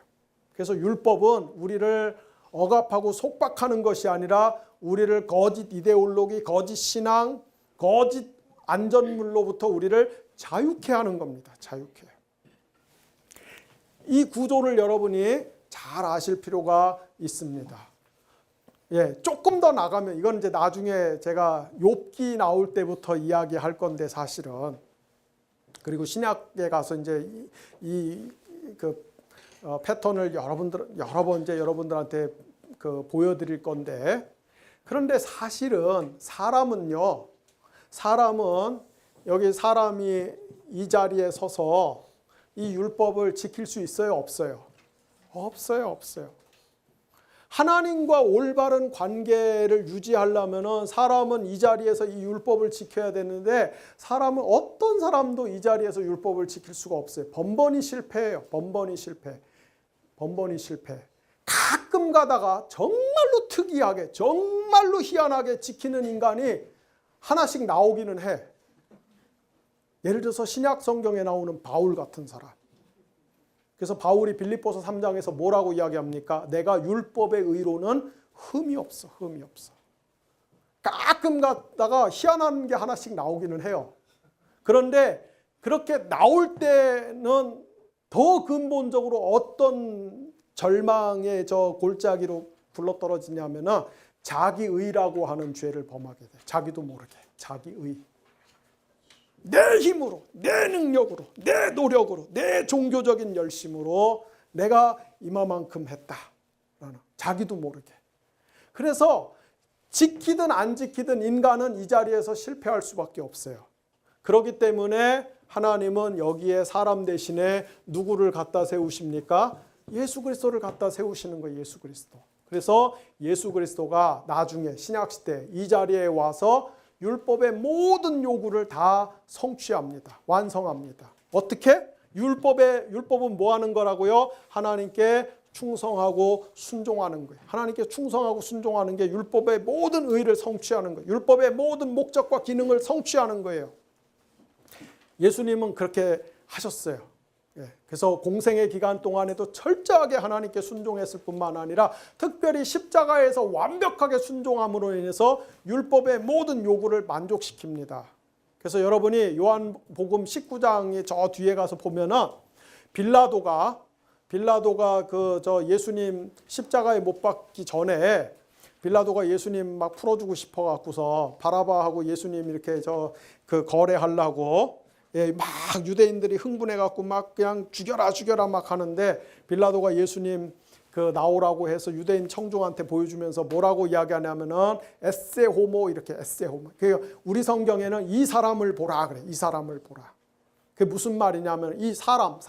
그래서 율법은 우리를 억압하고 속박하는 것이 아니라 우리를 거짓 이데올로기, 거짓 신앙, 거짓 안전물로부터 우리를 자유케 하는 겁니다. 자유케. 이 구조를 여러분이 잘 아실 필요가 있습니다. 조금 더 나가면, 이건 이제 나중에 제가 욥기 나올 때부터 이야기할 건데 사실은, 그리고 신약에 가서 이제 패턴을 여러 번 이제 여러분들한테 보여드릴 건데, 그런데 사실은 사람은 여기 사람이 이 자리에 서서 이 율법을 지킬 수 있어요? 없어요? 없어요. 하나님과 올바른 관계를 유지하려면 사람은 이 자리에서 이 율법을 지켜야 되는데, 사람은 어떤 사람도 이 자리에서 율법을 지킬 수가 없어요. 번번이 실패해요. 번번이 실패. 가끔 가다가 정말로 특이하게, 정말로 희한하게 지키는 인간이 하나씩 나오기는 해. 예를 들어서 신약 성경에 나오는 바울 같은 사람. 그래서 바울이 빌립보서 3장에서 뭐라고 이야기합니까? 내가 율법의 의로는 흠이 없어. 가끔 가다가 희한한 게 하나씩 나오기는 해요. 그런데 그렇게 나올 때는 더 근본적으로 어떤 절망의 저 골짜기로 굴러떨어지냐면은 자기의라고 하는 죄를 범하게 돼. 자기도 모르게. 자기의. 내 힘으로, 내 능력으로, 내 노력으로, 내 종교적인 열심으로 내가 이만큼 했다. 자기도 모르게. 그래서 지키든 안 지키든 인간은 이 자리에서 실패할 수밖에 없어요. 그렇기 때문에 하나님은 여기에 사람 대신에 누구를 갖다 세우십니까? 예수 그리스도를 갖다 세우시는 거예요. 예수 그리스도. 그래서 예수 그리스도가 나중에 신약시대 이 자리에 와서 율법의 모든 요구를 다 성취합니다. 완성합니다. 어떻게? 율법은 뭐 하는 거라고요? 하나님께 충성하고 순종하는 거예요. 하나님께 충성하고 순종하는 게 율법의 모든 의를 성취하는 거예요. 율법의 모든 목적과 기능을 성취하는 거예요. 예수님은 그렇게 하셨어요. 그래서 공생의 기간 동안에도 철저하게 하나님께 순종했을 뿐만 아니라 특별히 십자가에서 완벽하게 순종함으로 인해서 율법의 모든 요구를 만족시킵니다. 그래서 여러분이 요한복음 19장이 저 뒤에 가서 보면은 빌라도가 예수님 십자가에 못 박기 전에 빌라도가 예수님 막 풀어주고 싶어 갖고서 바라바하고 예수님 이렇게 거래하려고 막 유대인들이 흥분해 갖고 막 그냥 죽여라 막 하는데, 빌라도가 예수님 나오라고 해서 유대인 청중한테 보여주면서 뭐라고 이야기하냐면은 에세 호모, 이렇게 에세 호모. 우리 성경에는 이 사람을 보라 그래. 이 사람을 보라. 그게 무슨 말이냐면 이 사람.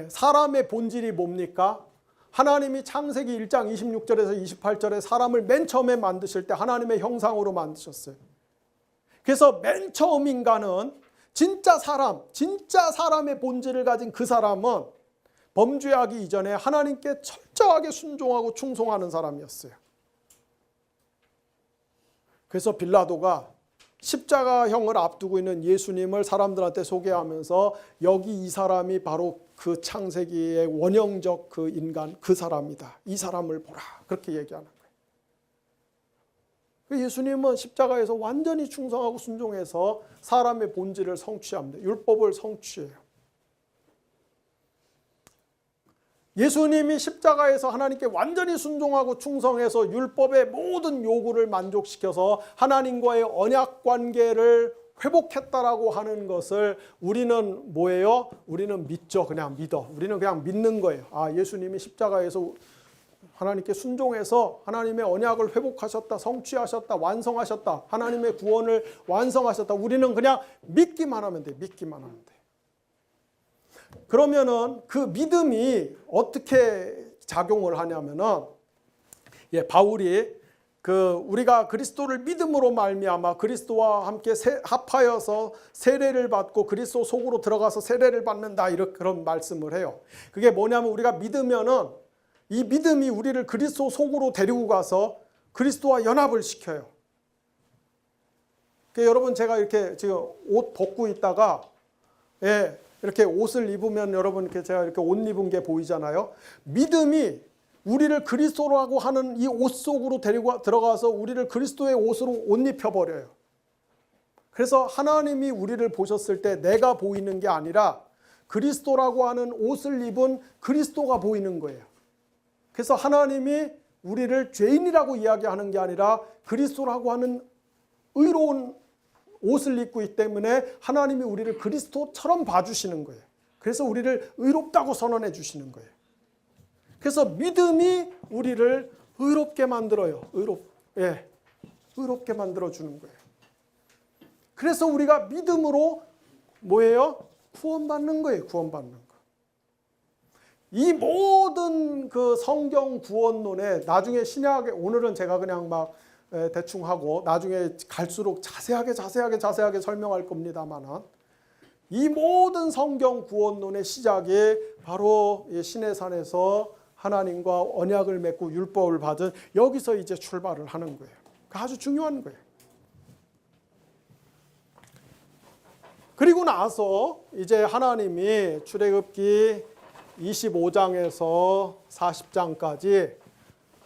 사람의 본질이 뭡니까? 하나님이 창세기 1장 26절에서 28절에 사람을 맨 처음에 만드실 때 하나님의 형상으로 만드셨어요. 그래서 맨 처음 인간은 진짜 사람의 본질을 가진 그 사람은 범죄하기 이전에 하나님께 철저하게 순종하고 충성하는 사람이었어요. 그래서 빌라도가 십자가형을 앞두고 있는 예수님을 사람들한테 소개하면서 여기 이 사람이 바로 그 창세기의 원형적 그 인간, 그 사람이다. 이 사람을 보라. 그렇게 얘기하는 거예요. 예수님은 십자가에서 완전히 충성하고 순종해서 사람의 본질을 성취합니다. 율법을 성취해요. 예수님이 십자가에서 하나님께 완전히 순종하고 충성해서 율법의 모든 요구를 만족시켜서 하나님과의 언약 관계를 회복했다라고 하는 것을 우리는 뭐예요? 우리는 믿죠. 그냥 믿어. 우리는 그냥 믿는 거예요. 예수님이 십자가에서 하나님께 순종해서 하나님의 언약을 회복하셨다, 성취하셨다, 완성하셨다, 하나님의 구원을 완성하셨다. 우리는 그냥 믿기만 하면 돼. 믿기만 하면 돼. 그러면은 그 믿음이 어떻게 작용을 하냐면은, 바울이 우리가 그리스도를 믿음으로 말미암아 그리스도와 함께 합하여서 세례를 받고 그리스도 속으로 들어가서 세례를 받는다, 이런 그런 말씀을 해요. 그게 뭐냐면, 우리가 믿으면은 이 믿음이 우리를 그리스도 속으로 데리고 가서 그리스도와 연합을 시켜요. 여러분, 제가 이렇게 지금 옷 벗고 있다가 이렇게 옷을 입으면 여러분, 이렇게 제가 이렇게 옷 입은 게 보이잖아요. 믿음이 우리를 그리스도라고 하는 이 옷 속으로 데리고 들어가서 우리를 그리스도의 옷으로 옷 입혀버려요. 그래서 하나님이 우리를 보셨을 때 내가 보이는 게 아니라 그리스도라고 하는 옷을 입은 그리스도가 보이는 거예요. 그래서 하나님이 우리를 죄인이라고 이야기하는 게 아니라 그리스도라고 하는 의로운 옷을 입고 있기 때문에 하나님이 우리를 그리스도처럼 봐주시는 거예요. 그래서 우리를 의롭다고 선언해 주시는 거예요. 그래서 믿음이 우리를 의롭게 만들어요. 의롭게 만들어주는 거예요. 그래서 우리가 믿음으로 뭐예요? 구원받는 거예요. 구원받는 거. 이 모든 그 성경 구원론에 나중에 신약에, 오늘은 제가 그냥 막 대충 하고 나중에 갈수록 자세하게 설명할 겁니다만은, 이 모든 성경 구원론의 시작이 바로 시내산에서 하나님과 언약을 맺고 율법을 받은 여기서 이제 출발을 하는 거예요. 아주 중요한 거예요. 그리고 나서 이제 하나님이 출애굽기 25장에서 40장까지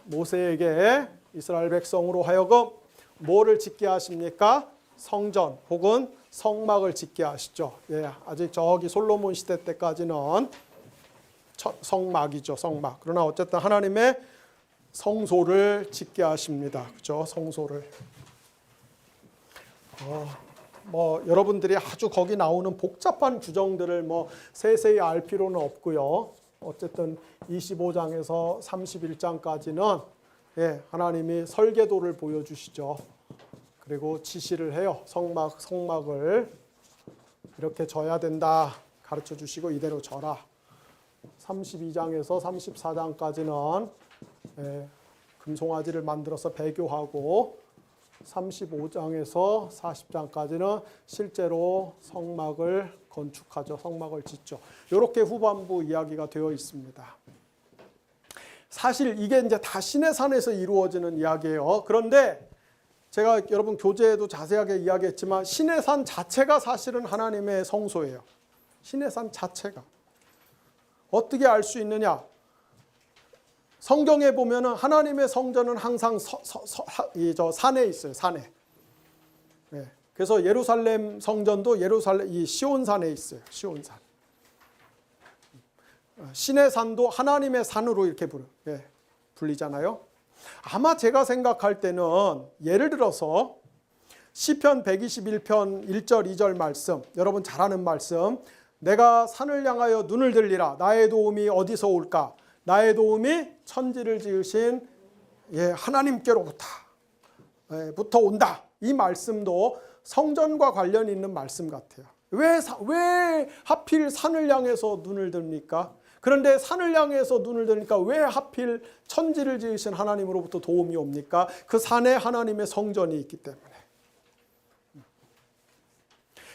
모세에게 이스라엘 백성으로 하여금 뭐를 짓게 하십니까? 성전 혹은 성막을 짓게 하시죠. 아직 저기 솔로몬 시대 때까지는 성막이죠, 성막. 그러나 어쨌든 하나님의 성소를 짓게 하십니다. 그죠? 성소를. 여러분들이 아주 거기 나오는 복잡한 규정들을 세세히 알 필요는 없고요. 어쨌든 25장에서 31장까지는 하나님이 설계도를 보여주시죠. 그리고 지시를 해요. 성막을 이렇게 져야 된다 가르쳐 주시고 이대로 져라. 32장에서 34장까지는 금송아지를 만들어서 배교하고, 35장에서 40장까지는 실제로 성막을 건축하죠. 성막을 짓죠. 이렇게 후반부 이야기가 되어 있습니다. 사실 이게 이제 다 시내산에서 이루어지는 이야기예요. 그런데 제가 여러분 교재에도 자세하게 이야기했지만 시내산 자체가 사실은 하나님의 성소예요. 시내산 자체가. 어떻게 알 수 있느냐? 성경에 보면은 하나님의 성전은 항상 산에 있어요. 산에. 그래서 예루살렘 성전도 이 시온산에 있어요. 시온산. 시내산도 하나님의 산으로 이렇게 불리잖아요. 아마 제가 생각할 때는 예를 들어서 시편 121편 1절 2절 말씀, 여러분 잘 아는 말씀, 내가 산을 향하여 눈을 들리라. 나의 도움이 어디서 올까? 나의 도움이 천지를 지으신 하나님께로부터 온다. 이 말씀도 성전과 관련이 있는 말씀 같아요. 왜 하필 산을 향해서 눈을 듭니까? 그런데 산을 향해서 눈을 드니까 왜 하필 천지를 지으신 하나님으로부터 도움이 옵니까? 그 산에 하나님의 성전이 있기 때문에.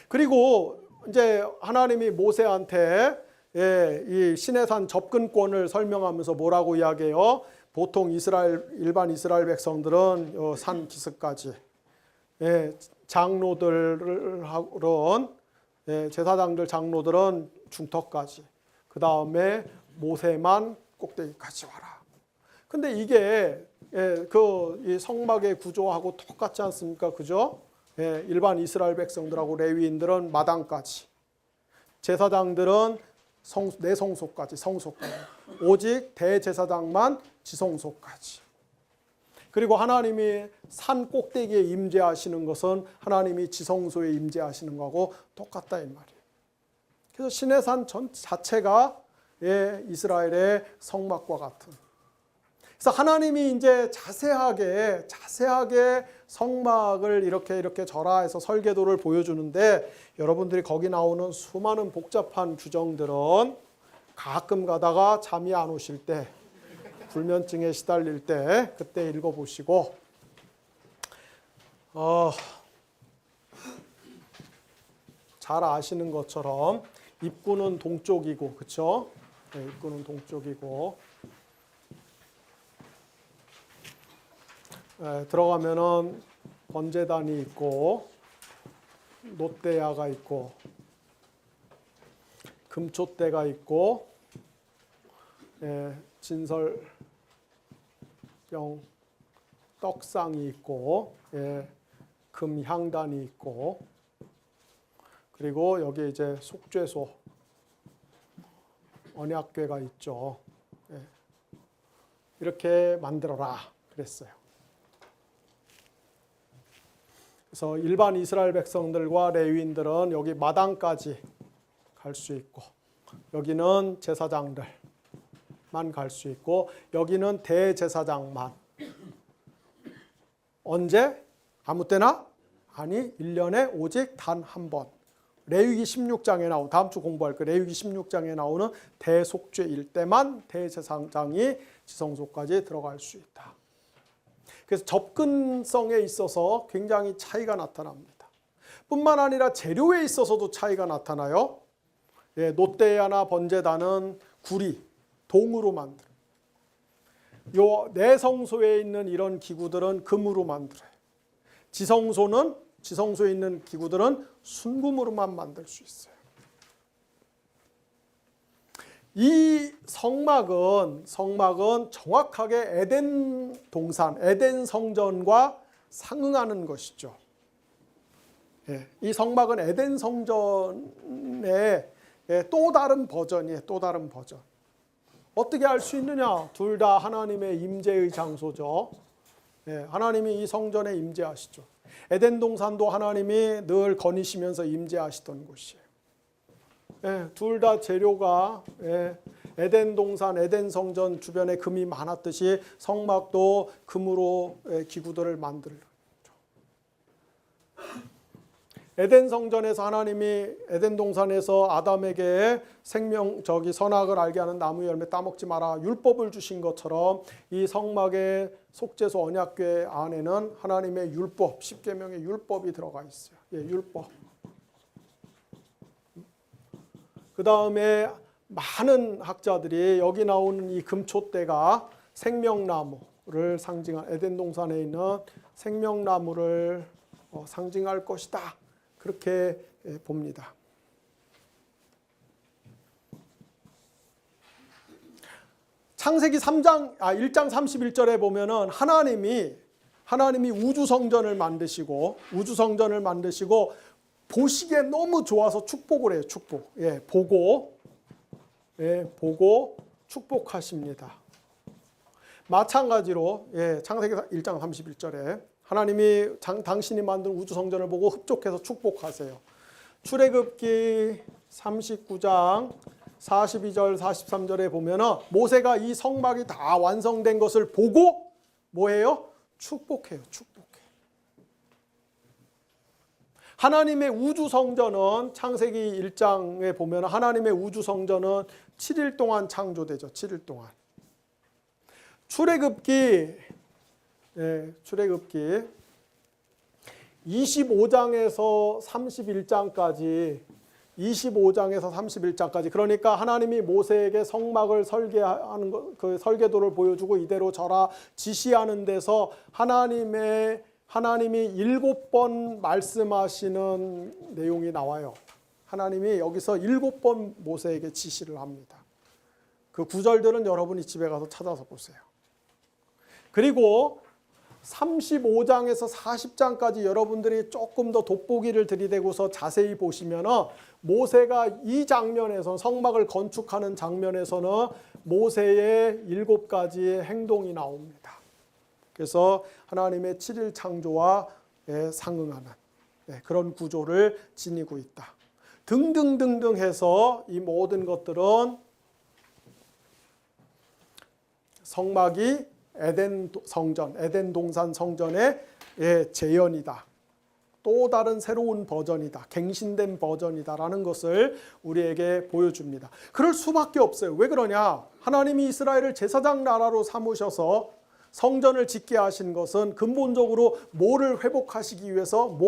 그리고 이제 하나님이 모세한테 이 시내산 접근권을 설명하면서 뭐라고 이야기해요? 보통 일반 이스라엘 백성들은 산 기슭까지, 장로들은, 제사장들 장로들은 중턱까지, 그 다음에 모세만 꼭대기까지 와라. 근데 이게 이 성막의 구조하고 똑같지 않습니까? 그죠? 일반 이스라엘 백성들하고 레위인들은 마당까지, 제사장들은 내 성소까지, 성소까지, 오직 대제사장만 지성소까지. 그리고 하나님이 산 꼭대기에 임재하시는 것은 하나님이 지성소에 임재하시는 거하고 똑같다 이 말이에요. 그래서 시내산 자체가 이스라엘의 성막과 같은. 그래서 하나님이 이제 자세하게 성막을 이렇게 절하해서 설계도를 보여주는데, 여러분들이 거기 나오는 수많은 복잡한 규정들은 가끔 가다가 잠이 안 오실 때, 불면증에 시달릴 때 그때 읽어보시고, 잘 아시는 것처럼 입구는 동쪽이고, 그렇죠? 네, 입구는 동쪽이고, 들어가면은 번제단이 있고, 놋대야가 있고, 금촛대가 있고, 진설병 떡상이 있고, 금향단이 있고, 그리고 여기 이제 속죄소, 언약궤가 있죠. 이렇게 만들어라 그랬어요. 그래서 일반 이스라엘 백성들과 레위인들은 여기 마당까지 갈 수 있고, 여기는 제사장들만 갈 수 있고, 여기는 대제사장만. 언제? 아무 때나? 아니, 1년에 오직 단 한 번. 레위기 16장에 나오는, 다음 주 공부할 그 레위기 16장에 나오는 대속죄일 때만 대제사장이 지성소까지 들어갈 수 있다. 그래서 접근성에 있어서 굉장히 차이가 나타납니다. 뿐만 아니라 재료에 있어서도 차이가 나타나요. 놋대야나 번제단은 구리, 동으로 만들어요. 요 내성소에 있는 이런 기구들은 금으로 만들어요. 지성소에 있는 기구들은 순금으로만 만들 수 있어요. 이 성막은 정확하게 에덴 동산, 에덴 성전과 상응하는 것이죠. 이 성막은 에덴 성전의 또 다른 버전이에요. 또 다른 버전. 어떻게 알 수 있느냐? 둘 다 하나님의 임재의 장소죠. 하나님이 이 성전에 임재하시죠. 에덴 동산도 하나님이 늘 거니시면서 임재하시던 곳이에요. 둘 다 재료가 에덴 동산, 에덴 성전 주변에 금이 많았듯이 성막도 금으로 기구들을 만들죠. 에덴 성전에서 하나님이 에덴 동산에서 아담에게 선악을 알게 하는 나무 열매 따먹지 마라 율법을 주신 것처럼, 이 성막의 속죄소 언약궤 안에는 하나님의 율법, 10계명의 율법이 들어가 있어요. 율법. 그 다음에 많은 학자들이 여기 나오는 이 금촛대가 생명나무를 상징한, 에덴 동산에 있는 생명나무를 상징할 것이다, 그렇게 봅니다. 창세기 1장 31절에 보면은 하나님이 우주성전을 만드시고 보시기에 너무 좋아서 축복을 해요. 축복. 보고 축복하십니다. 마찬가지로 창세기 1장 31절에 하나님이 당신이 만든 우주성전을 보고 흡족해서 축복하세요. 출애굽기 39장 42절 43절에 보면 모세가 이 성막이 다 완성된 것을 보고 뭐해요? 축복해요. 하나님의 우주성전은 창세기 1장에 보면 하나님의 우주성전은 7일 동안 창조되죠. 7일 동안. 출애굽기 25장에서 31장까지 그러니까 하나님이 모세에게 성막을 설계하는 그 설계도를 보여주고 이대로 절하 지시하는 데서 하나님이 7번 말씀하시는 내용이 나와요. 하나님이 여기서 7번 모세에게 지시를 합니다. 그 구절들은 여러분이 집에 가서 찾아서 보세요. 그리고 35장에서 40장까지 여러분들이 조금 더 돋보기를 들이대고서 자세히 보시면 모세가 이 장면에서 성막을 건축하는 장면에서는 모세의 7가지의 행동이 나옵니다. 그래서 하나님의 7일 창조와 상응하는 그런 구조를 지니고 있다. 등등등등 해서 이 모든 것들은 성막이 에덴 성전, 에덴 동산 성전의 재현이다. 또 다른 새로운 버전이다. 갱신된 버전이다라는 것을 우리에게 보여줍니다. 그럴 수밖에 없어요. 왜 그러냐? 하나님이 이스라엘을 제사장 나라로 삼으셔서 성전을 짓게 하신 것은 근본적으로 뭐를 회복하시기 위해서,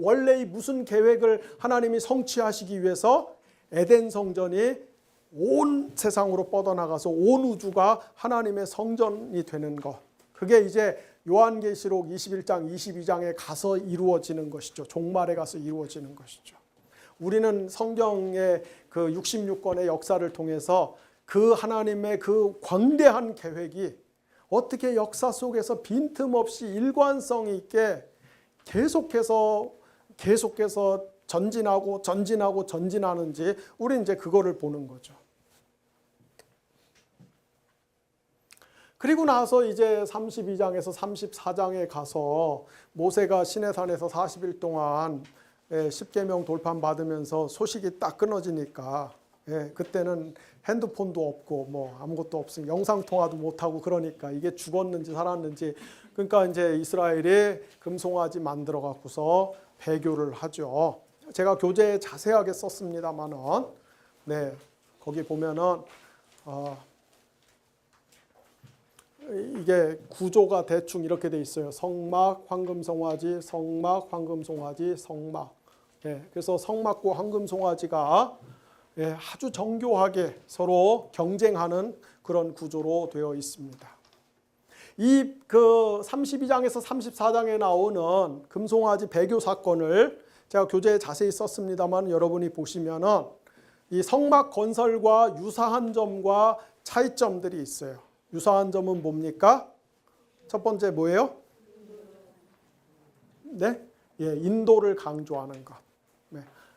원래의 무슨 계획을 하나님이 성취하시기 위해서 에덴 성전이 온 세상으로 뻗어나가서 온 우주가 하나님의 성전이 되는 것. 그게 이제 요한계시록 21장, 22장에 가서 이루어지는 것이죠. 종말에 가서 이루어지는 것이죠. 우리는 성경의 그 66권의 역사를 통해서 그 하나님의 그 광대한 계획이 어떻게 역사 속에서 빈틈없이 일관성 있게 계속해서 전진하는지 우리 이제 그거를 보는 거죠. 그리고 나서 이제 32장에서 34장에 가서 모세가 시내산에서 40일 동안 십계명 돌판 받으면서 소식이 딱 끊어지니까 그때는 핸드폰도 없고 뭐 아무것도 없으니 영상 통화도 못 하고 그러니까 이게 죽었는지 살았는지, 그러니까 이제 이스라엘이 금송아지 만들어 갖고서 배교를 하죠. 제가 교재에 자세하게 썼습니다만은 거기 보면은 이게 구조가 대충 이렇게 돼 있어요. 성막, 황금송아지, 성막, 황금송아지, 성막. 그래서 성막과 황금송아지가 아주 정교하게 서로 경쟁하는 그런 구조로 되어 있습니다. 이 그 32장에서 34장에 나오는 금송아지 배교 사건을 제가 교재에 자세히 썼습니다만 여러분이 보시면은 이 성막 건설과 유사한 점과 차이점들이 있어요. 유사한 점은 뭡니까? 첫 번째 뭐예요? 인도를 강조하는 것.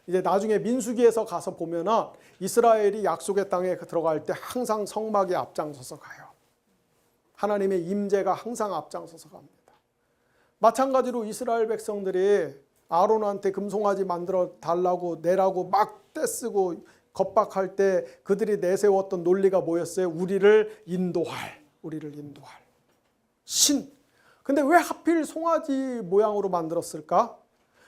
이제 나중에 민수기에서 가서 보면은 이스라엘이 약속의 땅에 들어갈 때 항상 성막에 앞장서서 가요. 하나님의 임재가 항상 앞장서서 갑니다. 마찬가지로 이스라엘 백성들이 아론한테 금송아지 만들어 달라고 내라고 막 떼쓰고 겁박할 때 그들이 내세웠던 논리가 뭐였어요? 우리를 인도할 신. 근데 왜 하필 송아지 모양으로 만들었을까?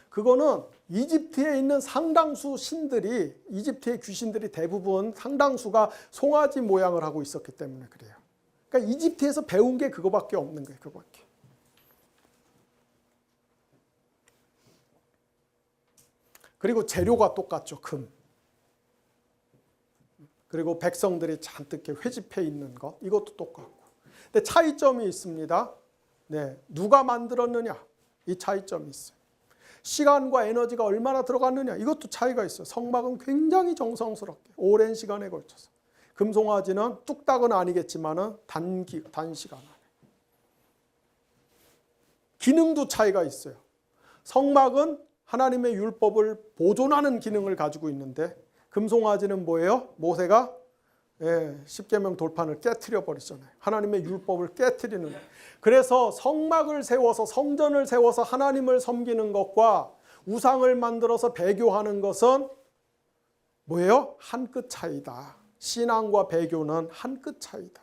그거는 이집트에 있는 상당수 신들이, 이집트의 귀신들이 대부분 상당수가 송아지 모양을 하고 있었기 때문에 그래요. 그러니까 이집트에서 배운 게 그거밖에 없는 거예요. 그거밖에. 그리고 재료가 똑같죠. 금. 그리고 백성들이 잔뜩 회집해 있는 것, 이것도 똑같고. 근데 차이점이 있습니다. 누가 만들었느냐, 이 차이점이 있어요. 시간과 에너지가 얼마나 들어갔느냐, 이것도 차이가 있어요. 성막은 굉장히 정성스럽게 오랜 시간에 걸쳐서, 금송아지는 뚝딱은 아니겠지만 단시간 안에. 기능도 차이가 있어요. 성막은 하나님의 율법을 보존하는 기능을 가지고 있는데 금송아지는 뭐예요? 모세가 십계명 돌판을 깨트려 버리잖아요. 하나님의 율법을 깨트리는. 그래서 성막을 세워서, 성전을 세워서 하나님을 섬기는 것과 우상을 만들어서 배교하는 것은 뭐예요? 한 끗 차이다. 신앙과 배교는 한 끗 차이다.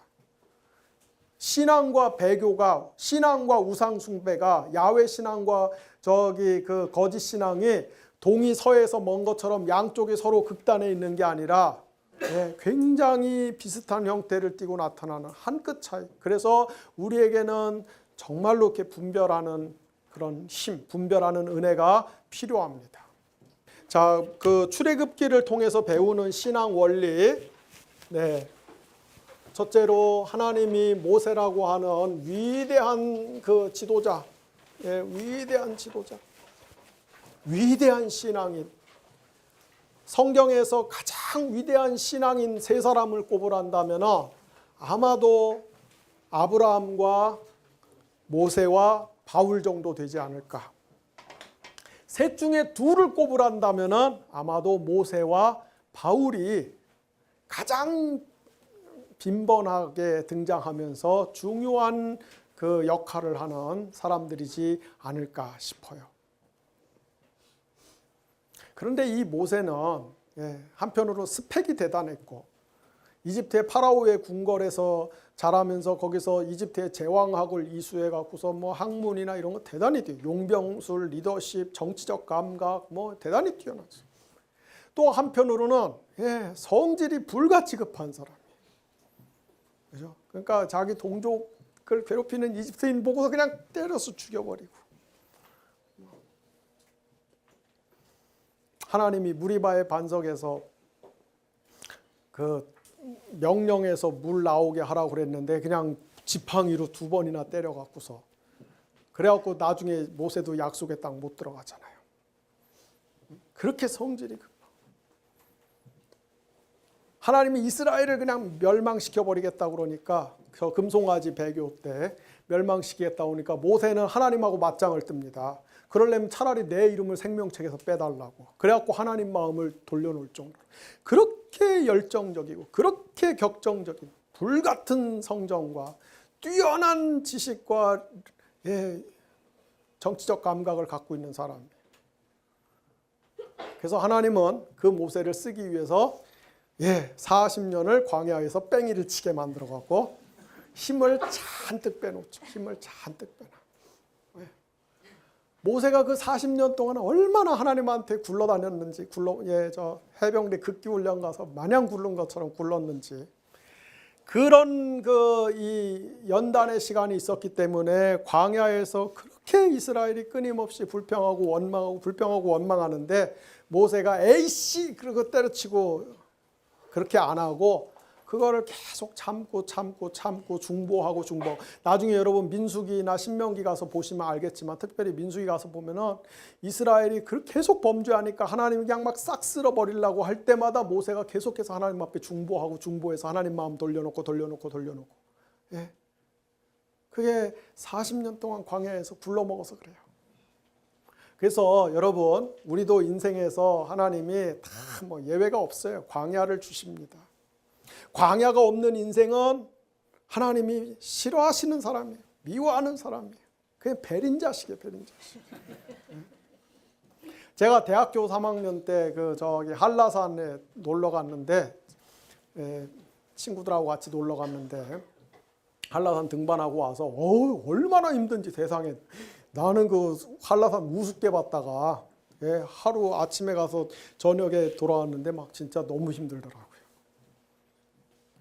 신앙과 배교가, 신앙과 우상 숭배가, 야훼 신앙과 그 거짓 신앙이 동이 서에서 먼 것처럼 양쪽이 서로 극단에 있는 게 아니라 굉장히 비슷한 형태를 띠고 나타나는 한 끗 차이. 그래서 우리에게는 정말로 이렇게 분별하는 그런 힘, 분별하는 은혜가 필요합니다. 자, 그 출애굽기를 통해서 배우는 신앙 원리. 첫째로 하나님이 모세라고 하는 위대한 그 지도자, 위대한 지도자, 위대한 신앙인, 성경에서 가장 위대한 신앙인 세 사람을 꼽으란다면 아마도 아브라함과 모세와 바울 정도 되지 않을까. 셋 중에 둘을 꼽으란다면 아마도 모세와 바울이 가장 빈번하게 등장하면서 중요한 그 역할을 하는 사람들이지 않을까 싶어요. 그런데 이 모세는 한편으로 스펙이 대단했고 이집트의 파라오의 궁궐에서 자라면서 거기서 이집트의 제왕학을 이수해 갖고서 뭐 학문이나 이런 거 대단히 뛰어. 용병술, 리더십, 정치적 감각 뭐 대단히 뛰어났어요. 또 한편으로는 성질이 불같이 급한 사람이에요. 그죠? 그러니까 자기 동족을 괴롭히는 이집트인 보고서 그냥 때려서 죽여버리고. 하나님이 무리바의 반석에서 그 명령해서 물 나오게 하라고 그랬는데 그냥 지팡이로 2번이나 때려갖고서 그래갖고 나중에 모세도 약속의 땅 못 들어가잖아요. 그렇게 성질이 급하. 하나님이 이스라엘을 그냥 멸망시켜 버리겠다 그러니까 저 금송아지 배교 때 멸망시키겠다 오니까 모세는 하나님하고 맞짱을 뜹니다. 그러려면 차라리 내 이름을 생명책에서 빼달라고. 그래갖고 하나님 마음을 돌려놓을 정도로. 그렇게 열정적이고 그렇게 격정적인 불같은 성정과 뛰어난 지식과 정치적 감각을 갖고 있는 사람이에요. 그래서 하나님은 그 모세를 쓰기 위해서 40년을 광야에서 뺑이를 치게 만들어갖고 힘을 잔뜩 빼놓죠. 힘을 잔뜩 빼놔. 모세가 그 40년 동안 얼마나 하나님한테 굴러다녔는지, 저 해병대 극기훈련 가서 마냥 굴른 것처럼 굴렀는지, 그런 이 연단의 시간이 있었기 때문에 광야에서 그렇게 이스라엘이 끊임없이 불평하고 원망하는데 모세가 에이씨 그러고 때려치고 그렇게 안 하고 그거를 계속 참고 중보하고. 나중에 여러분 민수기나 신명기 가서 보시면 알겠지만 특별히 민수기 가서 보면은 이스라엘이 계속 범죄하니까 하나님이 그냥 막 싹 쓸어버리려고 할 때마다 모세가 계속해서 하나님 앞에 중보해서 하나님 마음 돌려놓고. 예. 그게 40년 동안 광야에서 굴러먹어서 그래요. 그래서 여러분 우리도 인생에서 하나님이 다 뭐 예외가 없어요. 광야를 주십니다. 광야가 없는 인생은 하나님이 싫어하시는 사람이에요. 미워하는 사람이에요. 그냥 배린자식이에요. 배린자식. 제가 대학교 3학년 때 저기 한라산에 놀러 갔는데 친구들하고 같이 놀러 갔는데 한라산 등반하고 와서 얼마나 힘든지 세상에. 나는 그 한라산 우습게 봤다가 하루 아침에 가서 저녁에 돌아왔는데 막 진짜 너무 힘들더라고요.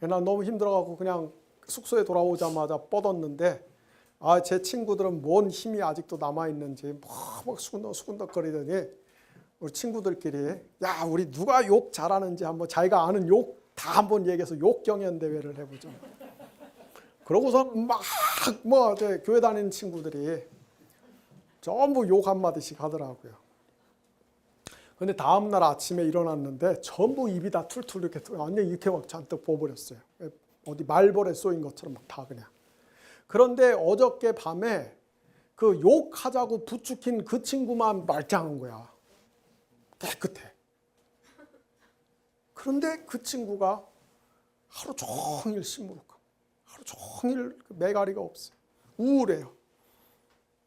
난 너무 힘들어갖고 그냥 숙소에 돌아오자마자 뻗었는데 제 친구들은 뭔 힘이 아직도 남아있는지 막 수군덕거리더니 우리 친구들끼리 야 우리 누가 욕 잘하는지 한번 자기가 아는 욕 다 한번 얘기해서 욕 경연 대회를 해보죠. 그러고서 막 교회 다니는 친구들이 전부 욕 한마디씩 하더라고요. 근데 다음날 아침에 일어났는데 전부 입이 다 툴툴 이렇게 완전 이렇게 막 잔뜩 부어버렸어요. 어디 말벌에 쏘인 것처럼 막 다 그냥. 그런데 어저께 밤에 그 욕하자고 부추긴 그 친구만 말짱한 거야. 깨끗해. 그런데 그 친구가 하루 종일 시무룩하고 하루 종일 매가리가 없어요. 우울해요.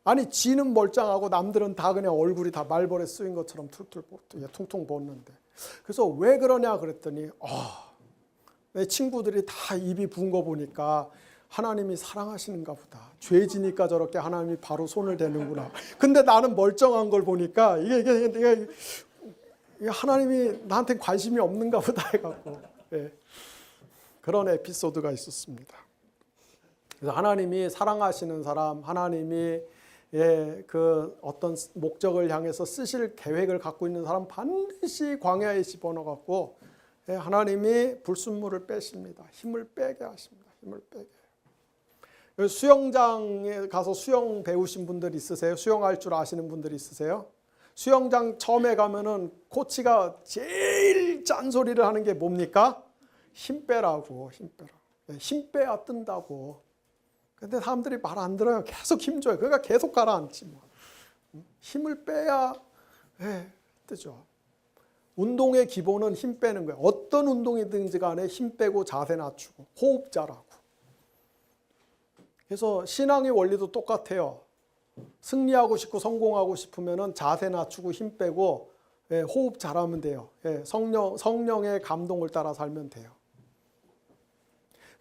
아니 지는 멀쩡하고 남들은 다 그냥 얼굴이 다 말벌에 쓰인 것처럼 퉁퉁 부었는데 그래서 왜 그러냐 그랬더니 내 친구들이 다 입이 부은 거 보니까 하나님이 사랑하시는가 보다. 죄지니까 저렇게 하나님이 바로 손을 대는구나. 근데 나는 멀쩡한 걸 보니까 이게 하나님이 나한테 관심이 없는가 보다 해갖고 그런 에피소드가 있었습니다. 그래서 하나님이 사랑하시는 사람, 하나님이 그 어떤 목적을 향해서 쓰실 계획을 갖고 있는 사람 반드시 광야에 집어넣어갖고 하나님이 불순물을 빼십니다. 힘을 빼게 하십니다. 힘을 빼게. 수영장에 가서 수영 배우신 분들 있으세요? 수영할 줄 아시는 분들 있으세요? 수영장 처음에 가면은 코치가 제일 짠소리를 하는 게 뭡니까? 힘 빼라고, 힘 빼라. 힘 빼야 뜬다고. 근데 사람들이 말 안 들어요. 계속 힘줘요. 그러니까 계속 가라앉지 뭐. 힘을 빼야 뜨죠. 운동의 기본은 힘 빼는 거예요. 어떤 운동이든지 간에 힘 빼고 자세 낮추고 호흡 잘하고. 그래서 신앙의 원리도 똑같아요. 승리하고 싶고 성공하고 싶으면 자세 낮추고 힘 빼고 호흡 잘하면 돼요. 성령의 감동을 따라 살면 돼요.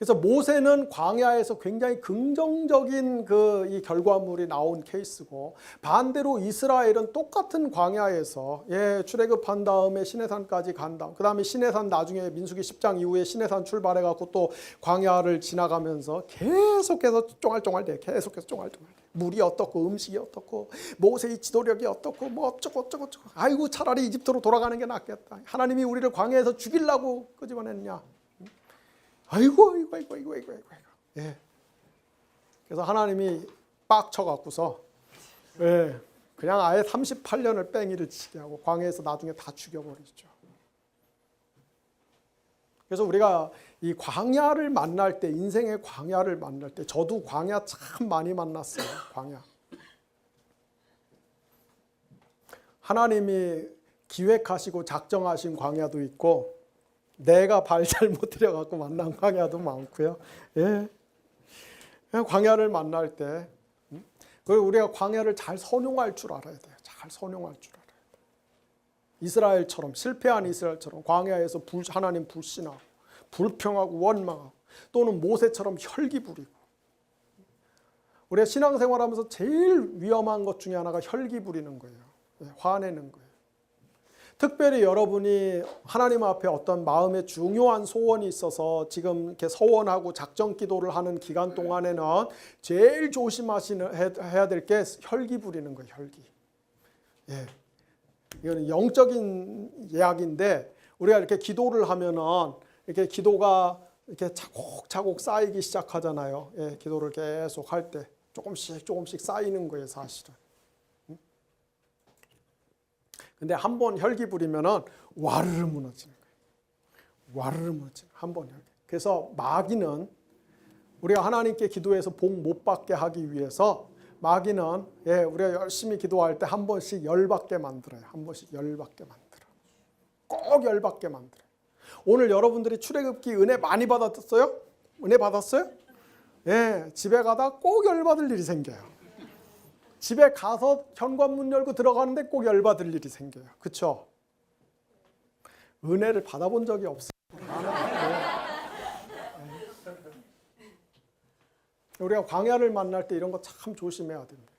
그래서 모세는 광야에서 굉장히 긍정적인 이 결과물이 나온 케이스고, 반대로 이스라엘은 똑같은 광야에서 출애굽한 다음에 시내산까지 간 다음, 그 다음에 시내산 나중에 민수기 10장 이후에 시내산 출발해 갖고 또 광야를 지나가면서 계속해서 쫑알쫑알돼. 계속해서 쫑알쫑알돼. 물이 어떻고 음식이 어떻고 모세의 지도력이 어떻고 뭐 어쩌고. 아이고 차라리 이집트로 돌아가는 게 낫겠다. 하나님이 우리를 광야에서 죽이려고 끄집어냈냐. 아이고. 예. 그래서 하나님이 빡쳐 갖고서 그냥 아예 38년을 뺑이를 치게 하고 광야에서 나중에 다 죽여버리죠. 그래서 우리가 이 광야를 만날 때, 인생의 광야를 만날 때, 저도 광야 참 많이 만났어요. 광야. 하나님이 기획하시고 작정하신 광야도 있고, 내가 발 잘못 들여갖고 만난 광야도 많고요. 예. 광야를 만날 때, 그리고 우리가 광야를 잘 선용할 줄 알아야 돼요. 잘 선용할 줄 알아야 돼요. 이스라엘처럼, 실패한 이스라엘처럼 광야에서 하나님 불신하고, 불평하고, 원망하고, 또는 모세처럼 혈기 부리고. 우리가 신앙생활하면서 제일 위험한 것 중에 하나가 혈기 부리는 거예요. 화내는 거예요. 특별히 여러분이 하나님 앞에 어떤 마음에 중요한 소원이 있어서 지금 이렇게 서원하고 작정 기도를 하는 기간 동안에는 제일 조심해야 될 게 혈기 부리는 거예요. 혈기. 예. 이거는 영적인 이야기인데, 우리가 이렇게 기도를 하면은 이렇게 기도가 이렇게 차곡차곡 쌓이기 시작하잖아요. 예, 기도를 계속 할 때 조금씩 쌓이는 거예요, 사실은. 근데 한 번 혈기 부리면은 와르르 무너지는 거예요. 와르르 무너지는 한 번 혈기. 그래서 마귀는 우리가 하나님께 기도해서 복 못 받게 하기 위해서 마귀는 우리가 열심히 기도할 때 한 번씩 열받게 만들어요. 한 번씩 열받게 만들어. 꼭 열받게 만들어요. 오늘 여러분들이 출애굽기 은혜 많이 받았어요? 은혜 받았어요? 예, 집에 가다 꼭 열받을 일이 생겨요. 집에 가서 현관문 열고 들어가는데 꼭 열받을 일이 생겨요. 그렇죠? 은혜를 받아본 적이 없어요. 우리가 광야를 만날 때 이런 거 참 조심해야 됩니다.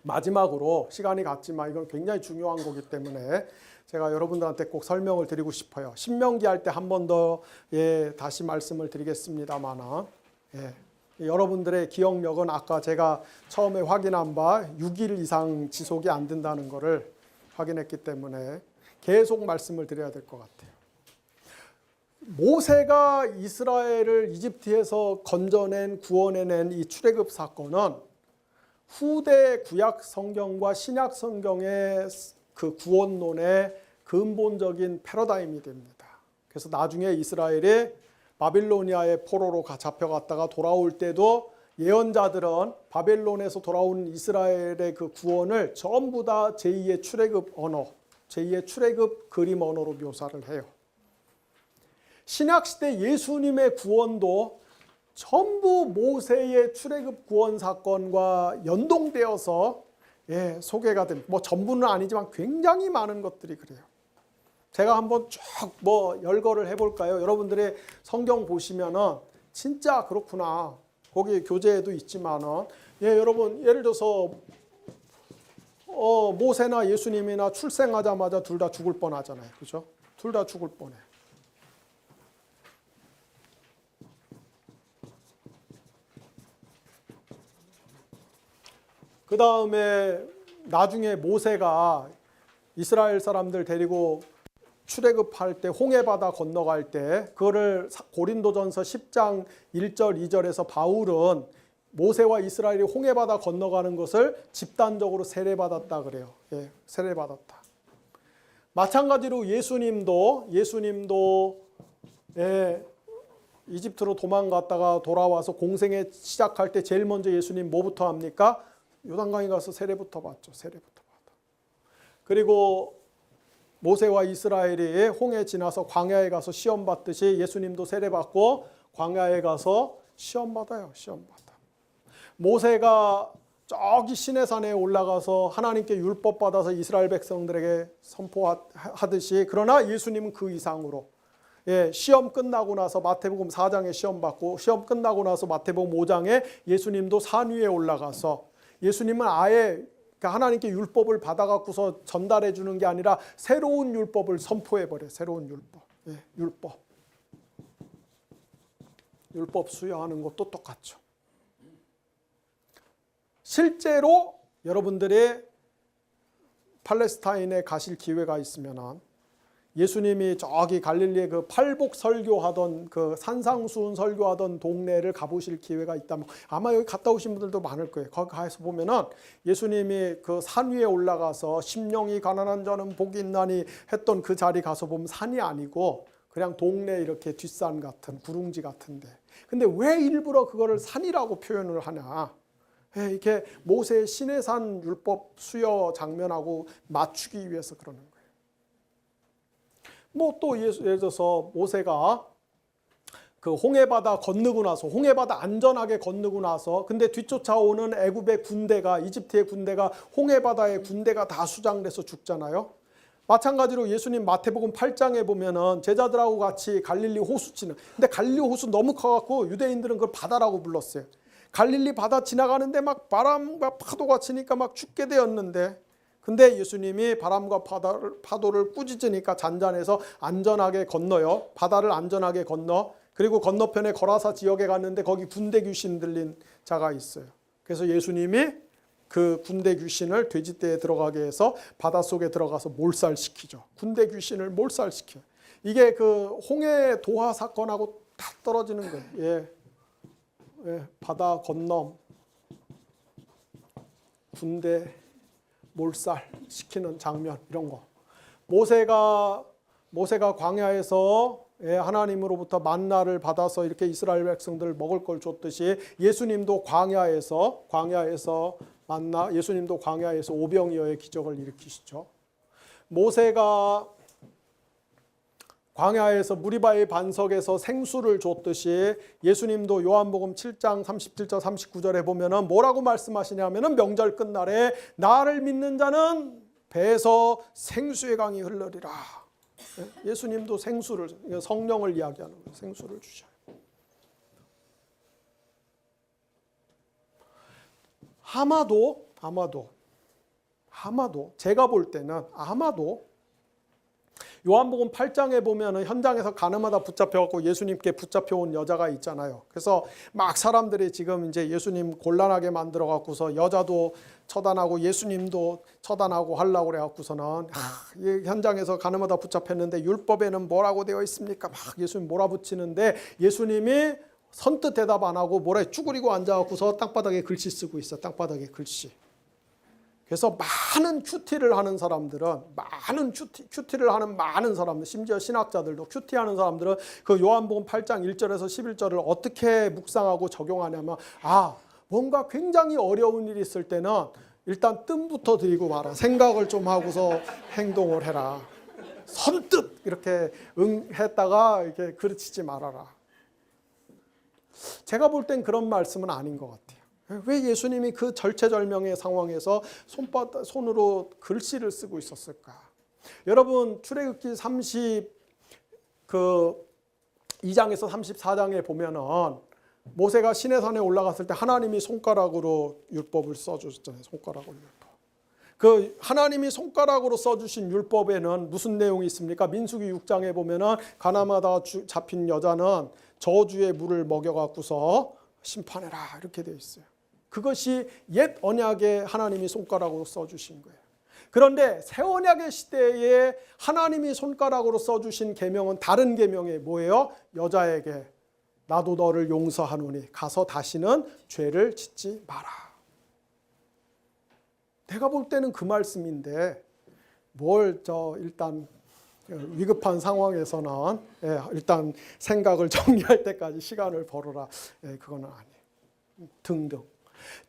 마지막으로 시간이 갔지만 이건 굉장히 중요한 거기 때문에 제가 여러분들한테 꼭 설명을 드리고 싶어요. 신명기 할 때 한 번 더 다시 말씀을 드리겠습니다만, 여러분들의 기억력은 아까 제가 처음에 확인한 바 6일 이상 지속이 안 된다는 것을 확인했기 때문에 계속 말씀을 드려야 될 것 같아요. 모세가 이스라엘을 이집트에서 건져낸, 구원해낸 이 출애굽 사건은 후대 구약 성경과 신약 성경의 그 구원론의 근본적인 패러다임이 됩니다. 그래서 나중에 이스라엘이 바빌로니아의 포로로 잡혀갔다가 돌아올 때도 예언자들은 바벨론에서 돌아온 이스라엘의 그 구원을 전부 다 제2의 출애굽 언어, 제2의 출애굽 그림 언어로 묘사를 해요. 신약시대 예수님의 구원도 전부 모세의 출애굽 구원 사건과 연동되어서 소개가 됩니다. 뭐 전부는 아니지만 굉장히 많은 것들이 그래요. 제가 한번 쭉 열거를 해볼까요? 여러분들의 성경 보시면은 진짜 그렇구나. 거기 교재에도 있지만은 여러분 예를 들어서 모세나 예수님이나 출생하자마자 둘 다 죽을 뻔하잖아요, 그렇죠? 둘 다 죽을 뻔해. 그 다음에 나중에 모세가 이스라엘 사람들 데리고 출애굽할 때 홍해바다 건너갈 때 그거를 고린도전서 10장 1절 2절에서 바울은 모세와 이스라엘이 홍해바다 건너가는 것을 집단적으로 세례받았다 그래요. 세례받았다. 마찬가지로 예수님도 이집트로 도망갔다가 돌아와서 공생애 시작할 때 제일 먼저 예수님 뭐부터 합니까? 요단강에 가서 세례부터 받죠. 세례부터 받아. 그리고 모세와 이스라엘이 홍해 지나서 광야에 가서 시험 받듯이 예수님도 세례받고 광야에 가서 시험 받아요. 시험 받아. 모세가 저기 시내산에 올라가서 하나님께 율법 받아서 이스라엘 백성들에게 선포하듯이, 그러나 예수님은 그 이상으로 예, 시험 끝나고 나서 마태복음 4장에 시험 받고 시험 끝나고 나서 마태복음 5장에 예수님도 산 위에 올라가서 예수님은 아예 하나님께 율법을 받아갖고서 전달해 주는 게 아니라 새로운 율법을 선포해 버려요. 새로운 율법. 예, 율법 수여하는 것도 똑같죠. 실제로 여러분들의 팔레스타인에 가실 기회가 있으면 예수님이 저기 갈릴리에 그 팔복 설교하던 그 산상수훈 설교하던 동네를 가보실 기회가 있다면 아마 여기 갔다 오신 분들도 많을 거예요. 거기 가서 보면은 예수님이 그 산 위에 올라가서 심령이 가난한 자는 복이 있나니 했던 그 자리 가서 보면 산이 아니고 그냥 동네 이렇게 뒷산 같은 구릉지 같은데, 근데 왜 일부러 그거를 산이라고 표현을 하냐? 이렇게 모세의 시내산 율법 수여 장면하고 맞추기 위해서 그러는 거예요. 뭐 또 예를 들어서 모세가 그 홍해바다 건너고 나서 홍해바다 안전하게 건너고 나서 근데 뒤쫓아오는 애굽의 군대가 이집트의 군대가 홍해바다의 군대가 다 수장돼서 죽잖아요. 마찬가지로 예수님 마태복음 8장에 보면은 제자들하고 같이 갈릴리 호수 치는, 근데 갈릴리 호수 너무 커갖고 유대인들은 그걸 바다라고 불렀어요. 갈릴리 바다 지나가는데 막 바람과 파도가 치니까 막 죽게 되었는데, 근데 예수님이 바람과 파도를 꾸짖으니까 잔잔해서 안전하게 건너요. 바다를 안전하게 건너. 그리고 건너편에 거라사 지역에 갔는데 거기 군대 귀신 들린 자가 있어요. 그래서 예수님이 그 군대 귀신을 돼지떼에 들어가게 해서 바닷속에 들어가서 몰살시키죠. 군대 귀신을 몰살시켜요. 이게 그 홍해 도하 사건하고 다 떨어지는 거예요. 예, 바다 건너 군대 몰살시키는 장면, 이런 거. 모세가 광야에서 하나님으로부터 만나를 받아서 이렇게 이스라엘 백성들 먹을 걸 줬듯이 예수님도 광야에서 만나, 예수님도 광야에서 오병이어의 기적을 일으키시죠. 모세가 광야에서 무리바의 반석에서 생수를 줬듯이 예수님도 요한복음 7장 37절 39절에 보면은 뭐라고 말씀하시냐면은 명절 끝날에 나를 믿는 자는 배에서 생수의 강이 흐르리라. 예수님도 생수를, 성령을 이야기하는 거예요. 생수를 주셔요. 아마도 제가 볼 때는 아마도 요한복음 8장에 보면은 현장에서 가늠하다 붙잡혀갖고 예수님께 붙잡혀온 여자가 있잖아요. 그래서 막 사람들이 지금 이제 예수님 곤란하게 만들어갖고서 여자도 처단하고 예수님도 처단하고 하려고 그래갖고서는 현장에서 가늠하다 붙잡혔는데 율법에는 뭐라고 되어 있습니까? 막 예수님 몰아붙이는데 예수님이 선뜻 대답 안 하고 쭈그리고 앉아갖고서 땅바닥에 글씨 쓰고 있어. 땅바닥에 글씨. 그래서 많은 큐티를 하는 사람들은, 심지어 신학자들도 큐티하는 사람들은 그 요한복음 8장 1절에서 11절을 어떻게 묵상하고 적용하냐면, 뭔가 굉장히 어려운 일이 있을 때는 일단 뜸부터 들이고 마라. 생각을 좀 하고서 행동을 해라. 선뜻 이렇게 했다가 이렇게 그르치지 말아라. 제가 볼 땐 그런 말씀은 아닌 것 같아요. 왜 예수님이 그 절체절명의 상황에서 손으로 글씨를 쓰고 있었을까? 여러분 출애굽기 32장에서 34장에 보면은 모세가 시내산에 올라갔을 때 하나님이 손가락으로 율법을 써주셨잖아요. 손가락으로 율법. 그 하나님이 손가락으로 써주신 율법에는 무슨 내용이 있습니까? 민수기 6장에 보면은 가늠하다 잡힌 여자는 저주의 물을 먹여갖고서 심판해라 이렇게 되어 있어요. 그것이 옛 언약에 하나님이 손가락으로 써주신 거예요. 그런데 새 언약의 시대에 하나님이 손가락으로 써주신 계명은 다른 계명이 뭐예요? 여자에게 나도 너를 용서하노니 가서 다시는 죄를 짓지 마라. 내가 볼 때는 그 말씀인데 일단 위급한 상황에서는 일단 생각을 정리할 때까지 시간을 벌어라. 그거는 아니에요. 등등.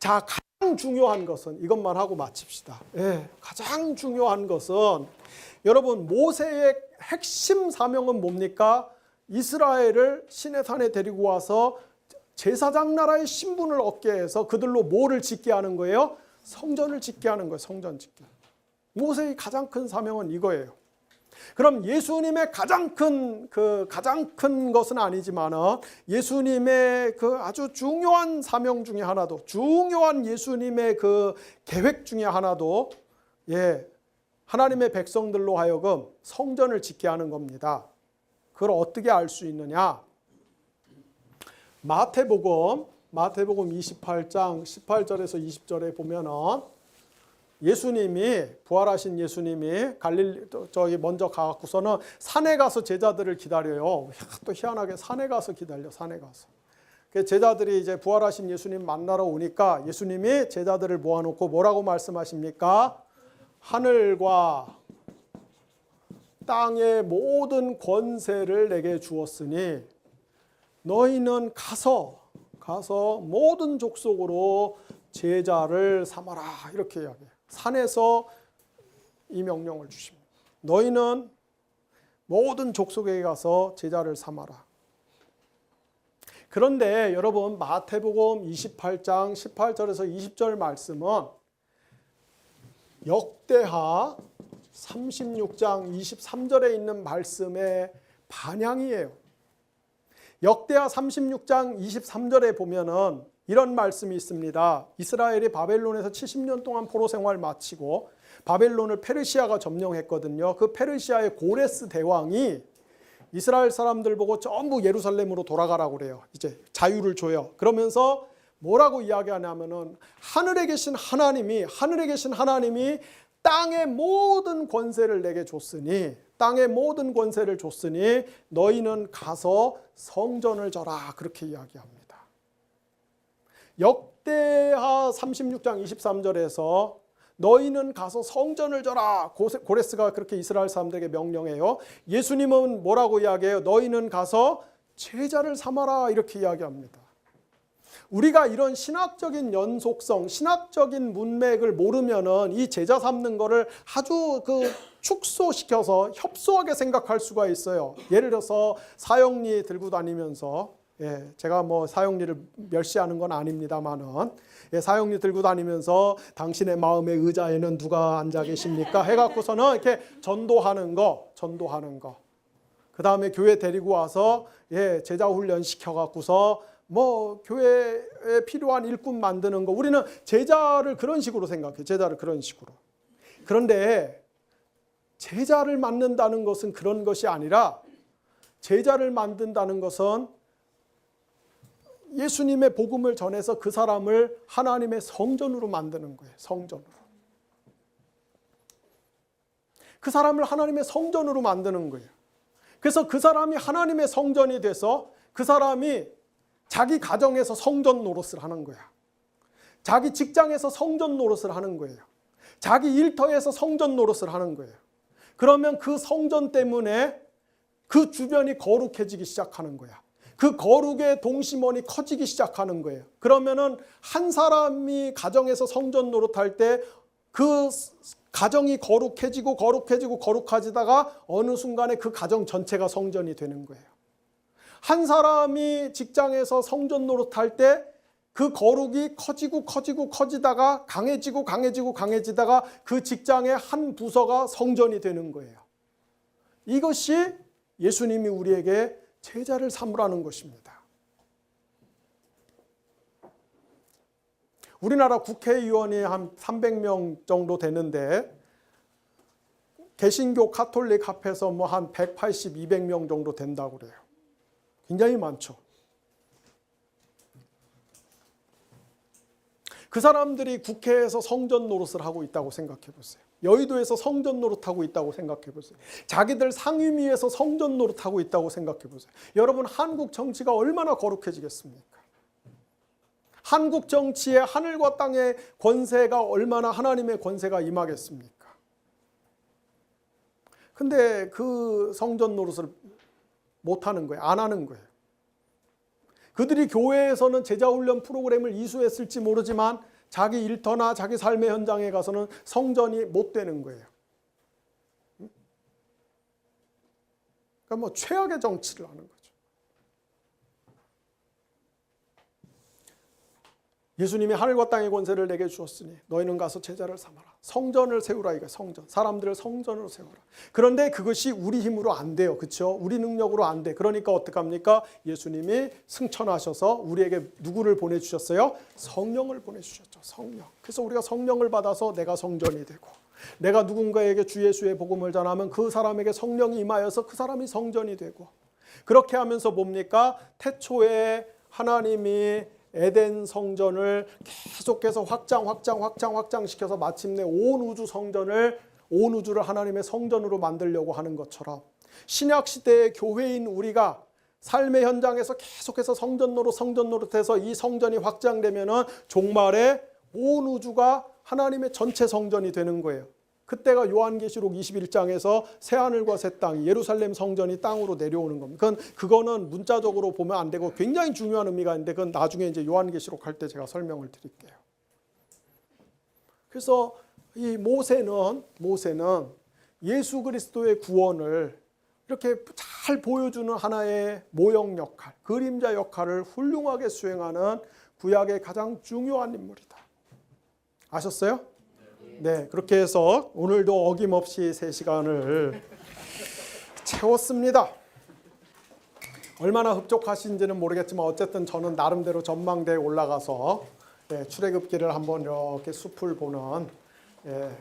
자, 가장 중요한 것은 이것만 하고 마칩시다. 가장 중요한 것은 여러분 모세의 핵심 사명은 뭡니까? 이스라엘을 시내산에 데리고 와서 제사장 나라의 신분을 얻게 해서 그들로 뭐를 짓게 하는 거예요? 성전을 짓게 하는 거예요. 성전 짓게. 모세의 가장 큰 사명은 이거예요. 그럼 예수님의 가장 큰 것은 아니지만 예수님의 그 아주 중요한 사명 중에 하나도, 중요한 예수님의 그 계획 중에 하나도 하나님의 백성들로 하여금 성전을 짓게 하는 겁니다. 그걸 어떻게 알 수 있느냐? 마태복음 28장 18절에서 20절에 보면은 예수님이, 부활하신 예수님이 먼저 가갖고서는 산에 가서 제자들을 기다려요. 또 희한하게 산에 가서 기다려, 산에 가서. 제자들이 이제 부활하신 예수님 만나러 오니까 예수님이 제자들을 모아놓고 뭐라고 말씀하십니까? 하늘과 땅의 모든 권세를 내게 주었으니 너희는 가서 모든 족속으로 제자를 삼아라, 이렇게 이야기해요. 산에서 이 명령을 주십니다. 너희는 모든 족속에 가서 제자를 삼아라. 그런데 여러분, 마태복음 28장 18절에서 20절 말씀은 역대하 36장 23절에 있는 말씀의 반향이에요. 역대하 36장 23절에 보면은 이런 말씀이 있습니다. 이스라엘이 바벨론에서 70년 동안 포로 생활 마치고 바벨론을 페르시아가 점령했거든요. 그 페르시아의 고레스 대왕이 이스라엘 사람들 보고 전부 예루살렘으로 돌아가라고 그래요. 이제 자유를 줘요. 그러면서 뭐라고 이야기하냐면은 하늘에 계신 하나님이 땅의 모든 권세를 내게 줬으니, 땅의 모든 권세를 줬으니 너희는 가서 성전을 져라, 그렇게 이야기합니다. 역대하 36장 23절에서 너희는 가서 성전을 져라, 고레스가 그렇게 이스라엘 사람들에게 명령해요. 예수님은 뭐라고 이야기해요? 너희는 가서 제자를 삼아라, 이렇게 이야기합니다. 우리가 이런 신학적인 연속성, 신학적인 문맥을 모르면은 이 제자 삼는 거를 아주 축소시켜서 협소하게 생각할 수가 있어요. 예를 들어서 사형리 들고 다니면서, 제가 뭐 사형리를 멸시하는 건 아닙니다만은, 사형리 들고 다니면서 당신의 마음의 의자에는 누가 앉아 계십니까? 해갖고서는 이렇게 전도하는 거. 그 다음에 교회 데리고 와서 제자 훈련 시켜갖고서 뭐 교회에 필요한 일꾼 만드는 거. 우리는 제자를 그런 식으로 생각해요. 제자를 그런 식으로. 그런데 제자를 만든다는 것은 그런 것이 아니라, 제자를 만든다는 것은 예수님의 복음을 전해서 그 사람을 하나님의 성전으로 만드는 거예요. 성전으로. 그 사람을 하나님의 성전으로 만드는 거예요. 그래서 그 사람이 하나님의 성전이 돼서 그 사람이 자기 가정에서 성전 노릇을 하는 거야. 자기 직장에서 성전 노릇을 하는 거예요. 자기 일터에서 성전 노릇을 하는 거예요. 그러면 그 성전 때문에 그 주변이 거룩해지기 시작하는 거야. 그 거룩의 동심원이 커지기 시작하는 거예요. 그러면은 한 사람이 가정에서 성전 노릇할 때 그 가정이 거룩해지다가 어느 순간에 그 가정 전체가 성전이 되는 거예요. 한 사람이 직장에서 성전 노릇할 때 그 거룩이 커지다가 강해지다가 그 직장의 한 부서가 성전이 되는 거예요. 이것이 예수님이 우리에게 제자를 삼으라는 것입니다. 우리나라 국회의원이 한 300명 정도 되는데 개신교 카톨릭 합해서 뭐 한 180, 200명 정도 된다고 그래요. 굉장히 많죠. 그 사람들이 국회에서 성전 노릇을 하고 있다고 생각해 보세요. 여의도에서 성전 노릇하고 있다고 생각해 보세요. 자기들 상임위에서 성전 노릇하고 있다고 생각해 보세요. 여러분, 한국 정치가 얼마나 거룩해지겠습니까? 한국 정치에 하늘과 땅의 권세가 얼마나, 하나님의 권세가 임하겠습니까? 근데 그 성전 노릇을 못하는 거예요. 안 하는 거예요. 그들이 교회에서는 제자훈련 프로그램을 이수했을지 모르지만 자기 일터나 자기 삶의 현장에 가서는 성전이 못 되는 거예요. 그러니까 뭐 최악의 정치를 하는 거죠. 예수님이 하늘과 땅의 권세를 내게 주었으니 너희는 가서 제자를 삼아라. 성전을 세우라. 이거 성전. 사람들을 성전으로 세우라. 그런데 그것이 우리 힘으로 안 돼요. 그렇죠? 우리 능력으로 안 돼. 그러니까 어떡합니까? 예수님이 승천하셔서 우리에게 누구를 보내주셨어요? 성령을 보내주셨죠. 성령. 그래서 우리가 성령을 받아서 내가 성전이 되고, 내가 누군가에게 주 예수의 복음을 전하면 그 사람에게 성령이 임하여서 그 사람이 성전이 되고, 그렇게 하면서 뭡니까? 태초에 하나님이 에덴 성전을 계속해서 확장시켜서 마침내 온 우주 성전을, 온 우주를 하나님의 성전으로 만들려고 하는 것처럼, 신약 시대의 교회인 우리가 삶의 현장에서 계속해서 성전 노릇해서 이 성전이 확장되면은 종말에 온 우주가 하나님의 전체 성전이 되는 거예요. 그때가 요한계시록 21장에서 새하늘과 새 땅, 예루살렘 성전이 땅으로 내려오는 겁니다. 그거는 문자적으로 보면 안 되고 굉장히 중요한 의미가 있는데, 그건 나중에 이제 요한계시록 할 때 제가 설명을 드릴게요. 그래서 이 모세는 예수 그리스도의 구원을 이렇게 잘 보여주는 하나의 모형 역할, 그림자 역할을 훌륭하게 수행하는 구약의 가장 중요한 인물이다. 아셨어요? 네, 그렇게 해서 오늘도 어김없이 3시간을 채웠습니다. 얼마나 흡족하신지는 모르겠지만 어쨌든 저는 나름대로 전망대에 올라가서 출애굽기를 한번 이렇게 숲을 보는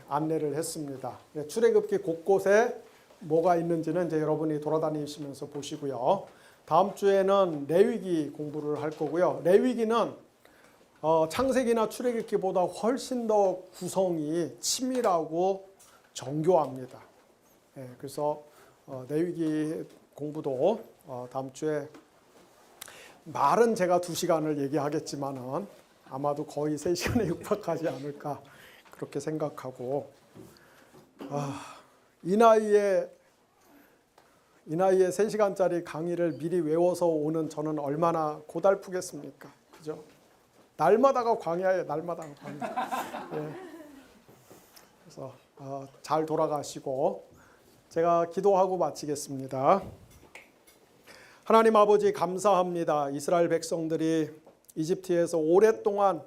안내를 했습니다. 출애굽기 곳곳에 뭐가 있는지는 이제 여러분이 돌아다니시면서 보시고요. 다음 주에는 레위기 공부를 할 거고요. 레위기는 창세기나 출애굽기보다 훨씬 더 구성이 치밀하고 정교합니다. 그래서 레위기 공부도 다음 주에, 말은 제가 2시간을 얘기하겠지만은 아마도 거의 3시간에 육박하지 않을까 그렇게 생각하고, 이 나이에 3시간짜리 강의를 미리 외워서 오는 저는 얼마나 고달프겠습니까? 그죠? 날마다가 광야예요. 날마다가 광야. 그래서 잘 돌아가시고 제가 기도하고 마치겠습니다. 하나님 아버지 감사합니다. 이스라엘 백성들이 이집트에서 오랫동안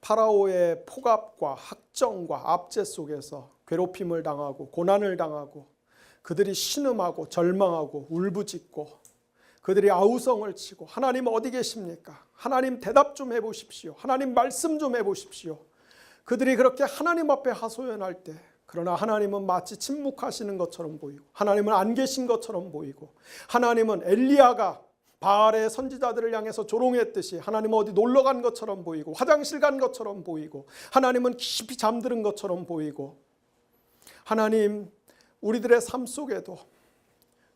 파라오의 폭압과 학정과 압제 속에서 괴롭힘을 당하고 고난을 당하고, 그들이 신음하고 절망하고 울부짖고 그들이 아우성을 치고 하나님 어디 계십니까? 하나님 대답 좀 해보십시오. 하나님 말씀 좀 해보십시오. 그들이 그렇게 하나님 앞에 하소연할 때, 그러나 하나님은 마치 침묵하시는 것처럼 보이고, 하나님은 안 계신 것처럼 보이고, 하나님은 엘리야가 바알의 선지자들을 향해서 조롱했듯이 하나님은 어디 놀러 간 것처럼 보이고, 화장실 간 것처럼 보이고, 하나님은 깊이 잠드는 것처럼 보이고, 하나님 우리들의 삶 속에도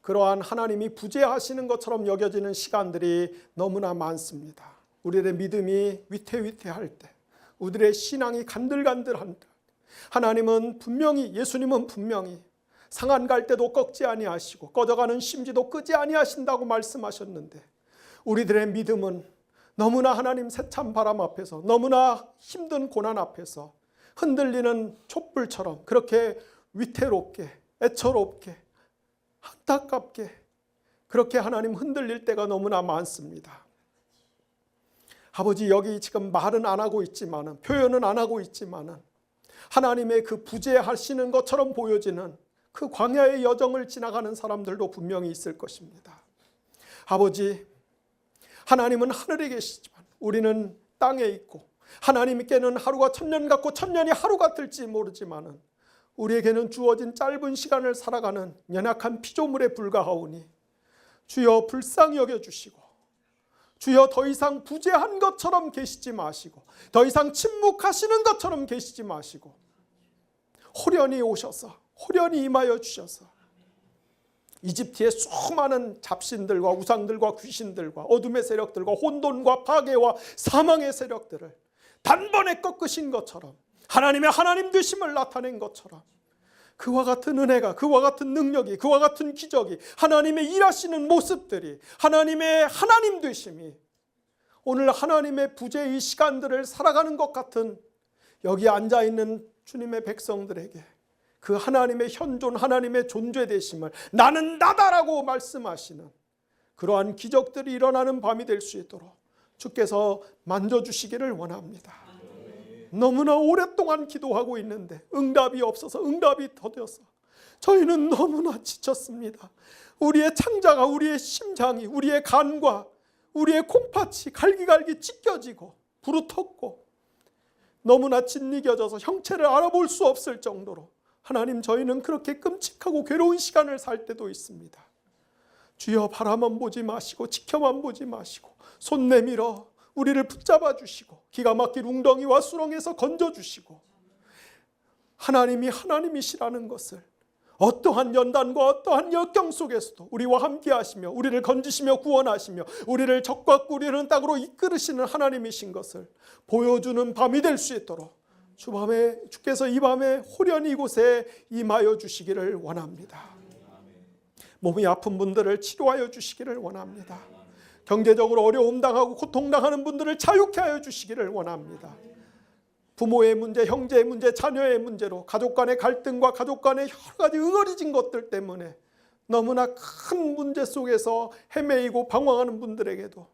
그러한 하나님이 부재하시는 것처럼 여겨지는 시간들이 너무나 많습니다. 우리의 믿음이 위태위태할 때, 우리의 신앙이 간들간들한 때, 하나님은 분명히, 예수님은 분명히 상한 갈 때도 꺾지 아니하시고 꺼져가는 심지도 끄지 아니하신다고 말씀하셨는데, 우리들의 믿음은 너무나 하나님 새찬 바람 앞에서, 너무나 힘든 고난 앞에서 흔들리는 촛불처럼 그렇게 위태롭게, 애처롭게, 안타깝게 그렇게 하나님 흔들릴 때가 너무나 많습니다. 아버지, 여기 지금 말은 안 하고 있지만은, 표현은 안 하고 있지만은 하나님의 그 부재하시는 것처럼 보여지는 그 광야의 여정을 지나가는 사람들도 분명히 있을 것입니다. 아버지, 하나님은 하늘에 계시지만 우리는 땅에 있고, 하나님께는 하루가 천년 같고 천년이 하루 같을지 모르지만은 우리에게는 주어진 짧은 시간을 살아가는 연약한 피조물에 불과하오니 주여 불쌍히 여겨주시고, 주여 더 이상 부재한 것처럼 계시지 마시고, 더 이상 침묵하시는 것처럼 계시지 마시고, 호련히 오셔서 호련히 임하여 주셔서 이집트의 수많은 잡신들과 우상들과 귀신들과 어둠의 세력들과 혼돈과 파괴와 사망의 세력들을 단번에 꺾으신 것처럼, 하나님의 하나님 되심을 나타낸 것처럼, 그와 같은 은혜가, 그와 같은 능력이, 그와 같은 기적이, 하나님의 일하시는 모습들이, 하나님의 하나님 되심이 오늘 하나님의 부재의 시간들을 살아가는 것 같은 여기 앉아있는 주님의 백성들에게 그 하나님의 현존, 하나님의 존재되심을 나는 나다라고 말씀하시는 그러한 기적들이 일어나는 밤이 될 수 있도록 주께서 만져주시기를 원합니다. 너무나 오랫동안 기도하고 있는데 응답이 없어서 응답이 더뎌서 저희는 너무나 지쳤습니다. 우리의 창자가, 우리의 심장이, 우리의 간과 우리의 콩팥이 갈기갈기 찢겨지고 부르텄고 너무나 짓이겨져서 형체를 알아볼 수 없을 정도로 하나님, 저희는 그렇게 끔찍하고 괴로운 시간을 살 때도 있습니다. 주여, 바라만 보지 마시고 지켜만 보지 마시고 손 내밀어 우리를 붙잡아 주시고 기가 막힌 웅덩이와 수렁에서 건져주시고 하나님이 하나님이시라는 것을 어떠한 연단과 어떠한 역경 속에서도 우리와 함께 하시며 우리를 건지시며 구원하시며 우리를 적과 꿀이는 땅으로 이끌으시는 하나님이신 것을 보여주는 밤이 될 수 있도록 주께서 이 밤에 호련히 이곳에 임하여 주시기를 원합니다. 몸이 아픈 분들을 치료하여 주시기를 원합니다. 경제적으로 어려움 당하고 고통당하는 분들을 자유케 하여 주시기를 원합니다. 부모의 문제, 형제의 문제, 자녀의 문제로 가족 간의 갈등과 가족 간의 여러 가지 응어리진 것들 때문에 너무나 큰 문제 속에서 헤매이고 방황하는 분들에게도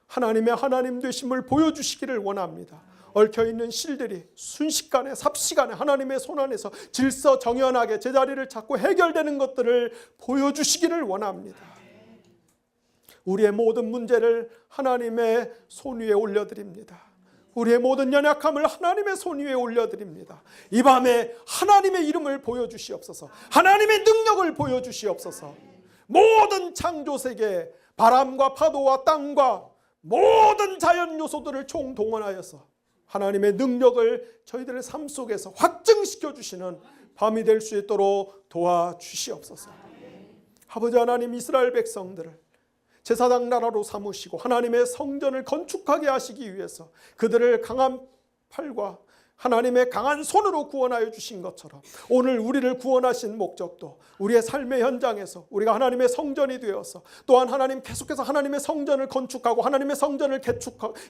하나님의 하나님 되심을 보여주시기를 원합니다. 얽혀있는 실들이 순식간에 삽시간에 하나님의 손 안에서 질서정연하게 제자리를 찾고 해결되는 것들을 보여주시기를 원합니다. 우리의 모든 문제를 하나님의 손 위에 올려드립니다. 우리의 모든 연약함을 하나님의 손 위에 올려드립니다. 이 밤에 하나님의 이름을 보여주시옵소서. 하나님의 능력을 보여주시옵소서. 모든 창조세계, 바람과 파도와 땅과 모든 자연 요소들을 총동원하여서 하나님의 능력을 저희들의 삶 속에서 확증시켜 주시는 밤이 될 수 있도록 도와주시옵소서. 아버지 하나님, 이스라엘 백성들을 제사장 나라로 삼으시고 하나님의 성전을 건축하게 하시기 위해서 그들을 강한 팔과 하나님의 강한 손으로 구원하여 주신 것처럼 오늘 우리를 구원하신 목적도 우리의 삶의 현장에서 우리가 하나님의 성전이 되어서 또한 하나님 계속해서 하나님의 성전을 건축하고 하나님의 성전을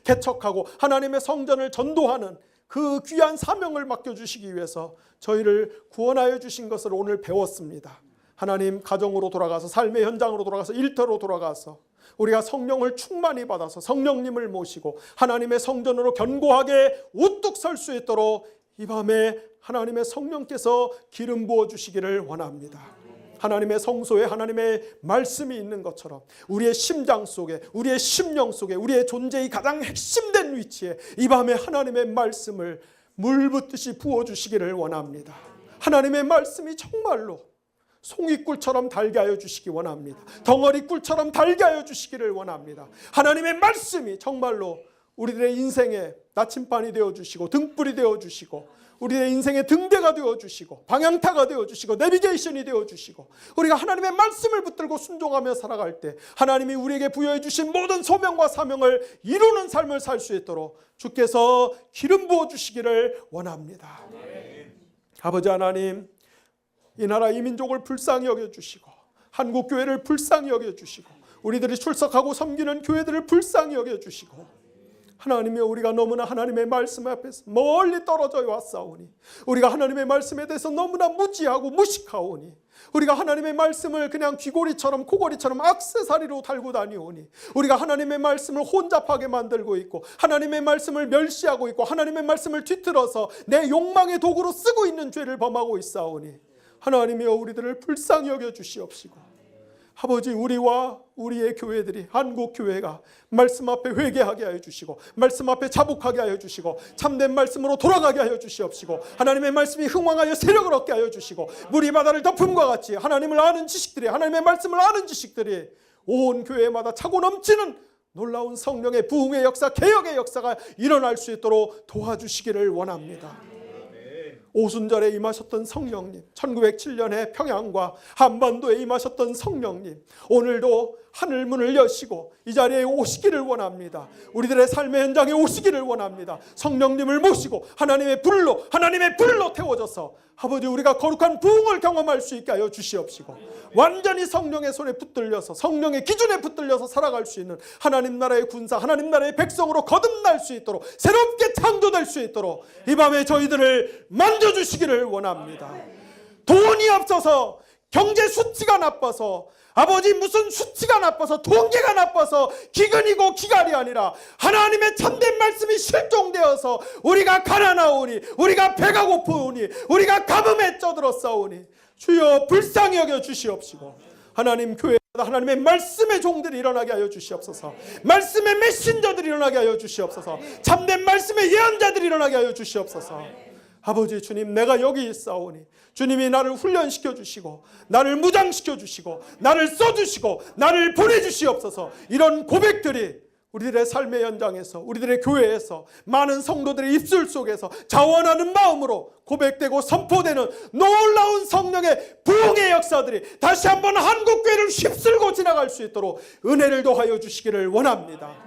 개척하고 하나님의 성전을 전도하는 그 귀한 사명을 맡겨주시기 위해서 저희를 구원하여 주신 것을 오늘 배웠습니다. 하나님, 가정으로 돌아가서 삶의 현장으로 돌아가서 일터로 돌아가서 우리가 성령을 충만히 받아서 성령님을 모시고 하나님의 성전으로 견고하게 우뚝 설 수 있도록 이 밤에 하나님의 성령께서 기름 부어주시기를 원합니다. 하나님의 성소에 하나님의 말씀이 있는 것처럼 우리의 심장 속에, 우리의 심령 속에, 우리의 존재의 가장 핵심된 위치에 이 밤에 하나님의 말씀을 물 붓듯이 부어주시기를 원합니다. 하나님의 말씀이 정말로 송이꿀처럼 달게 하여 주시기 원합니다. 덩어리꿀처럼 달게 하여 주시기를 원합니다. 하나님의 말씀이 정말로 우리들의 인생의 나침반이 되어주시고 등불이 되어주시고 우리의 인생의 등대가 되어주시고 방향타가 되어주시고 내비게이션이 되어주시고 우리가 하나님의 말씀을 붙들고 순종하며 살아갈 때 하나님이 우리에게 부여해 주신 모든 소명과 사명을 이루는 삶을 살 수 있도록 주께서 기름 부어주시기를 원합니다. 아버지 하나님, 이 나라 이 민족을 불쌍히 여겨주시고 한국 교회를 불쌍히 여겨주시고 우리들이 출석하고 섬기는 교회들을 불쌍히 여겨주시고 하나님이여, 우리가 너무나 하나님의 말씀 앞에서 멀리 떨어져 왔사오니 우리가 하나님의 말씀에 대해서 너무나 무지하고 무식하오니 우리가 하나님의 말씀을 그냥 귀고리처럼 코고리처럼 액세서리로 달고 다니오니 우리가 하나님의 말씀을 혼잡하게 만들고 있고 하나님의 말씀을 멸시하고 있고 하나님의 말씀을 뒤틀어서 내 욕망의 도구로 쓰고 있는 죄를 범하고 있사오니 하나님이여, 우리들을 불쌍히 여겨주시옵시고 아버지, 우리와 우리의 교회들이 한국 교회가 말씀 앞에 회개하게 하여 주시고 말씀 앞에 자복하게 하여 주시고 참된 말씀으로 돌아가게 하여 주시옵시고 하나님의 말씀이 흥왕하여 세력을 얻게 하여 주시고 물이 바다를 덮음과 같이 하나님을 아는 지식들이, 하나님의 말씀을 아는 지식들이 온 교회마다 차고 넘치는 놀라운 성령의 부흥의 역사, 개혁의 역사가 일어날 수 있도록 도와주시기를 원합니다. 오순절에 임하셨던 성령님, 1907년에 평양과 한반도에 임하셨던 성령님, 오늘도 하늘문을 여시고 이 자리에 오시기를 원합니다. 우리들의 삶의 현장에 오시기를 원합니다. 성령님을 모시고 하나님의 불로 태워져서 아버지, 우리가 거룩한 부흥을 경험할 수 있게 하여 주시옵시고 완전히 성령의 손에 붙들려서 성령의 기준에 붙들려서 살아갈 수 있는 하나님 나라의 군사, 하나님 나라의 백성으로 거듭날 수 있도록 새롭게 창조될 수 있도록 이 밤에 저희들을 만져주시기를 원합니다. 돈이 없어서 경제 수치가 나빠서, 아버지 무슨 수치가 나빠서, 통계가 나빠서 기근이고 기갈이 아니라 하나님의 참된 말씀이 실종되어서 우리가 가난하오니, 우리가 배가 고프오니, 우리가 가뭄에 쪄들었사오니 주여 불쌍히 여겨 주시옵시고, 하나님 교회마다 하나님의 말씀의 종들이 일어나게 하여 주시옵소서. 말씀의 메신저들이 일어나게 하여 주시옵소서. 참된 말씀의 예언자들이 일어나게 하여 주시옵소서. 아버지 주님, 내가 여기 있사오니 주님이 나를 훈련시켜 주시고, 나를 무장시켜 주시고, 나를 써주시고, 나를 보내주시옵소서. 이런 고백들이 우리들의 삶의 현장에서, 우리들의 교회에서, 많은 성도들의 입술 속에서 자원하는 마음으로 고백되고 선포되는 놀라운 성령의 부흥의 역사들이 다시 한번 한국교회를 휩쓸고 지나갈 수 있도록 은혜를 더하여 주시기를 원합니다.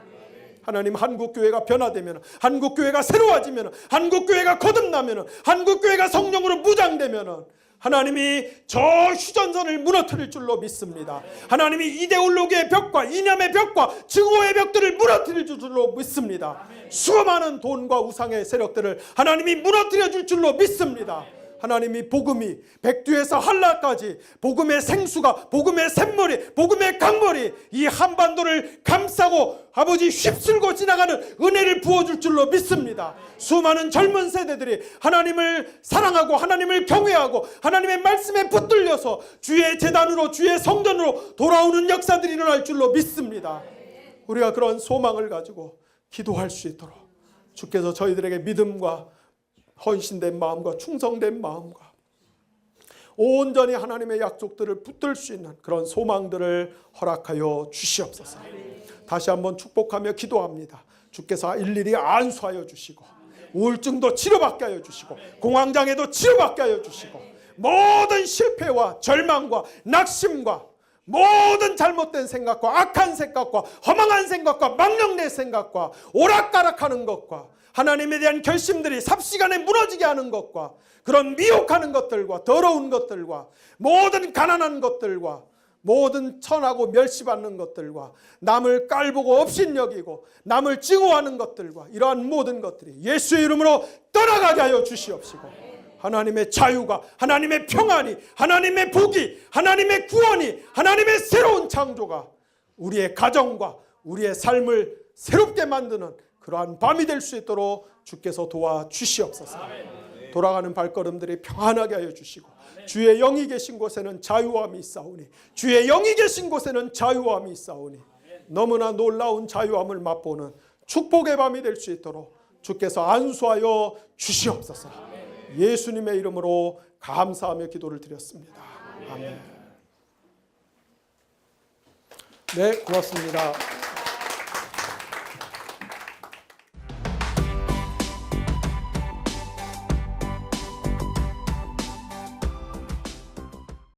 하나님, 한국교회가 변화되면, 한국교회가 새로워지면, 한국교회가 거듭나면, 한국교회가 성령으로 무장되면 하나님이 저 휴전선을 무너뜨릴 줄로 믿습니다. 하나님이 이데올로기의 벽과 이념의 벽과 증오의 벽들을 무너뜨릴 줄로 믿습니다. 수많은 돈과 우상의 세력들을 하나님이 무너뜨려 줄 줄로 믿습니다. 하나님이 복음이 백두에서 한라까지, 복음의 생수가, 복음의 샘물이, 복음의 강물이 이 한반도를 감싸고 아버지 휩쓸고 지나가는 은혜를 부어줄 줄로 믿습니다. 수많은 젊은 세대들이 하나님을 사랑하고 하나님을 경외하고 하나님의 말씀에 붙들려서 주의 제단으로, 주의 성전으로 돌아오는 역사들이 일어날 줄로 믿습니다. 우리가 그런 소망을 가지고 기도할 수 있도록 주께서 저희들에게 믿음과 헌신된 마음과 충성된 마음과 온전히 하나님의 약속들을 붙들 수 있는 그런 소망들을 허락하여 주시옵소서. 다시 한번 축복하며 기도합니다. 주께서 일일이 안수하여 주시고, 우울증도 치료받게 하여 주시고, 공황장애도 치료받게 하여 주시고, 모든 실패와 절망과 낙심과 모든 잘못된 생각과 악한 생각과 허망한 생각과 망령된 생각과 오락가락하는 것과 하나님에 대한 결심들이 삽시간에 무너지게 하는 것과 그런 미혹하는 것들과 더러운 것들과 모든 가난한 것들과 모든 천하고 멸시받는 것들과 남을 깔보고 업신여기고 남을 증오하는 것들과 이러한 모든 것들이 예수의 이름으로 떠나가게 하여 주시옵시고, 하나님의 자유가, 하나님의 평안이, 하나님의 복이, 하나님의 구원이, 하나님의 새로운 창조가 우리의 가정과 우리의 삶을 새롭게 만드는 그러한 밤이 될 수 있도록 주께서 도와주시옵소서. 돌아가는 발걸음들이 평안하게 하여 주시고, 주의 영이 계신 곳에는 자유함이 있사오니, 주의 영이 계신 곳에는 자유함이 있사오니 너무나 놀라운 자유함을 맛보는 축복의 밤이 될 수 있도록 주께서 안수하여 주시옵소서. 예수님의 이름으로 감사하며 기도를 드렸습니다. 아멘. 네, 고맙습니다.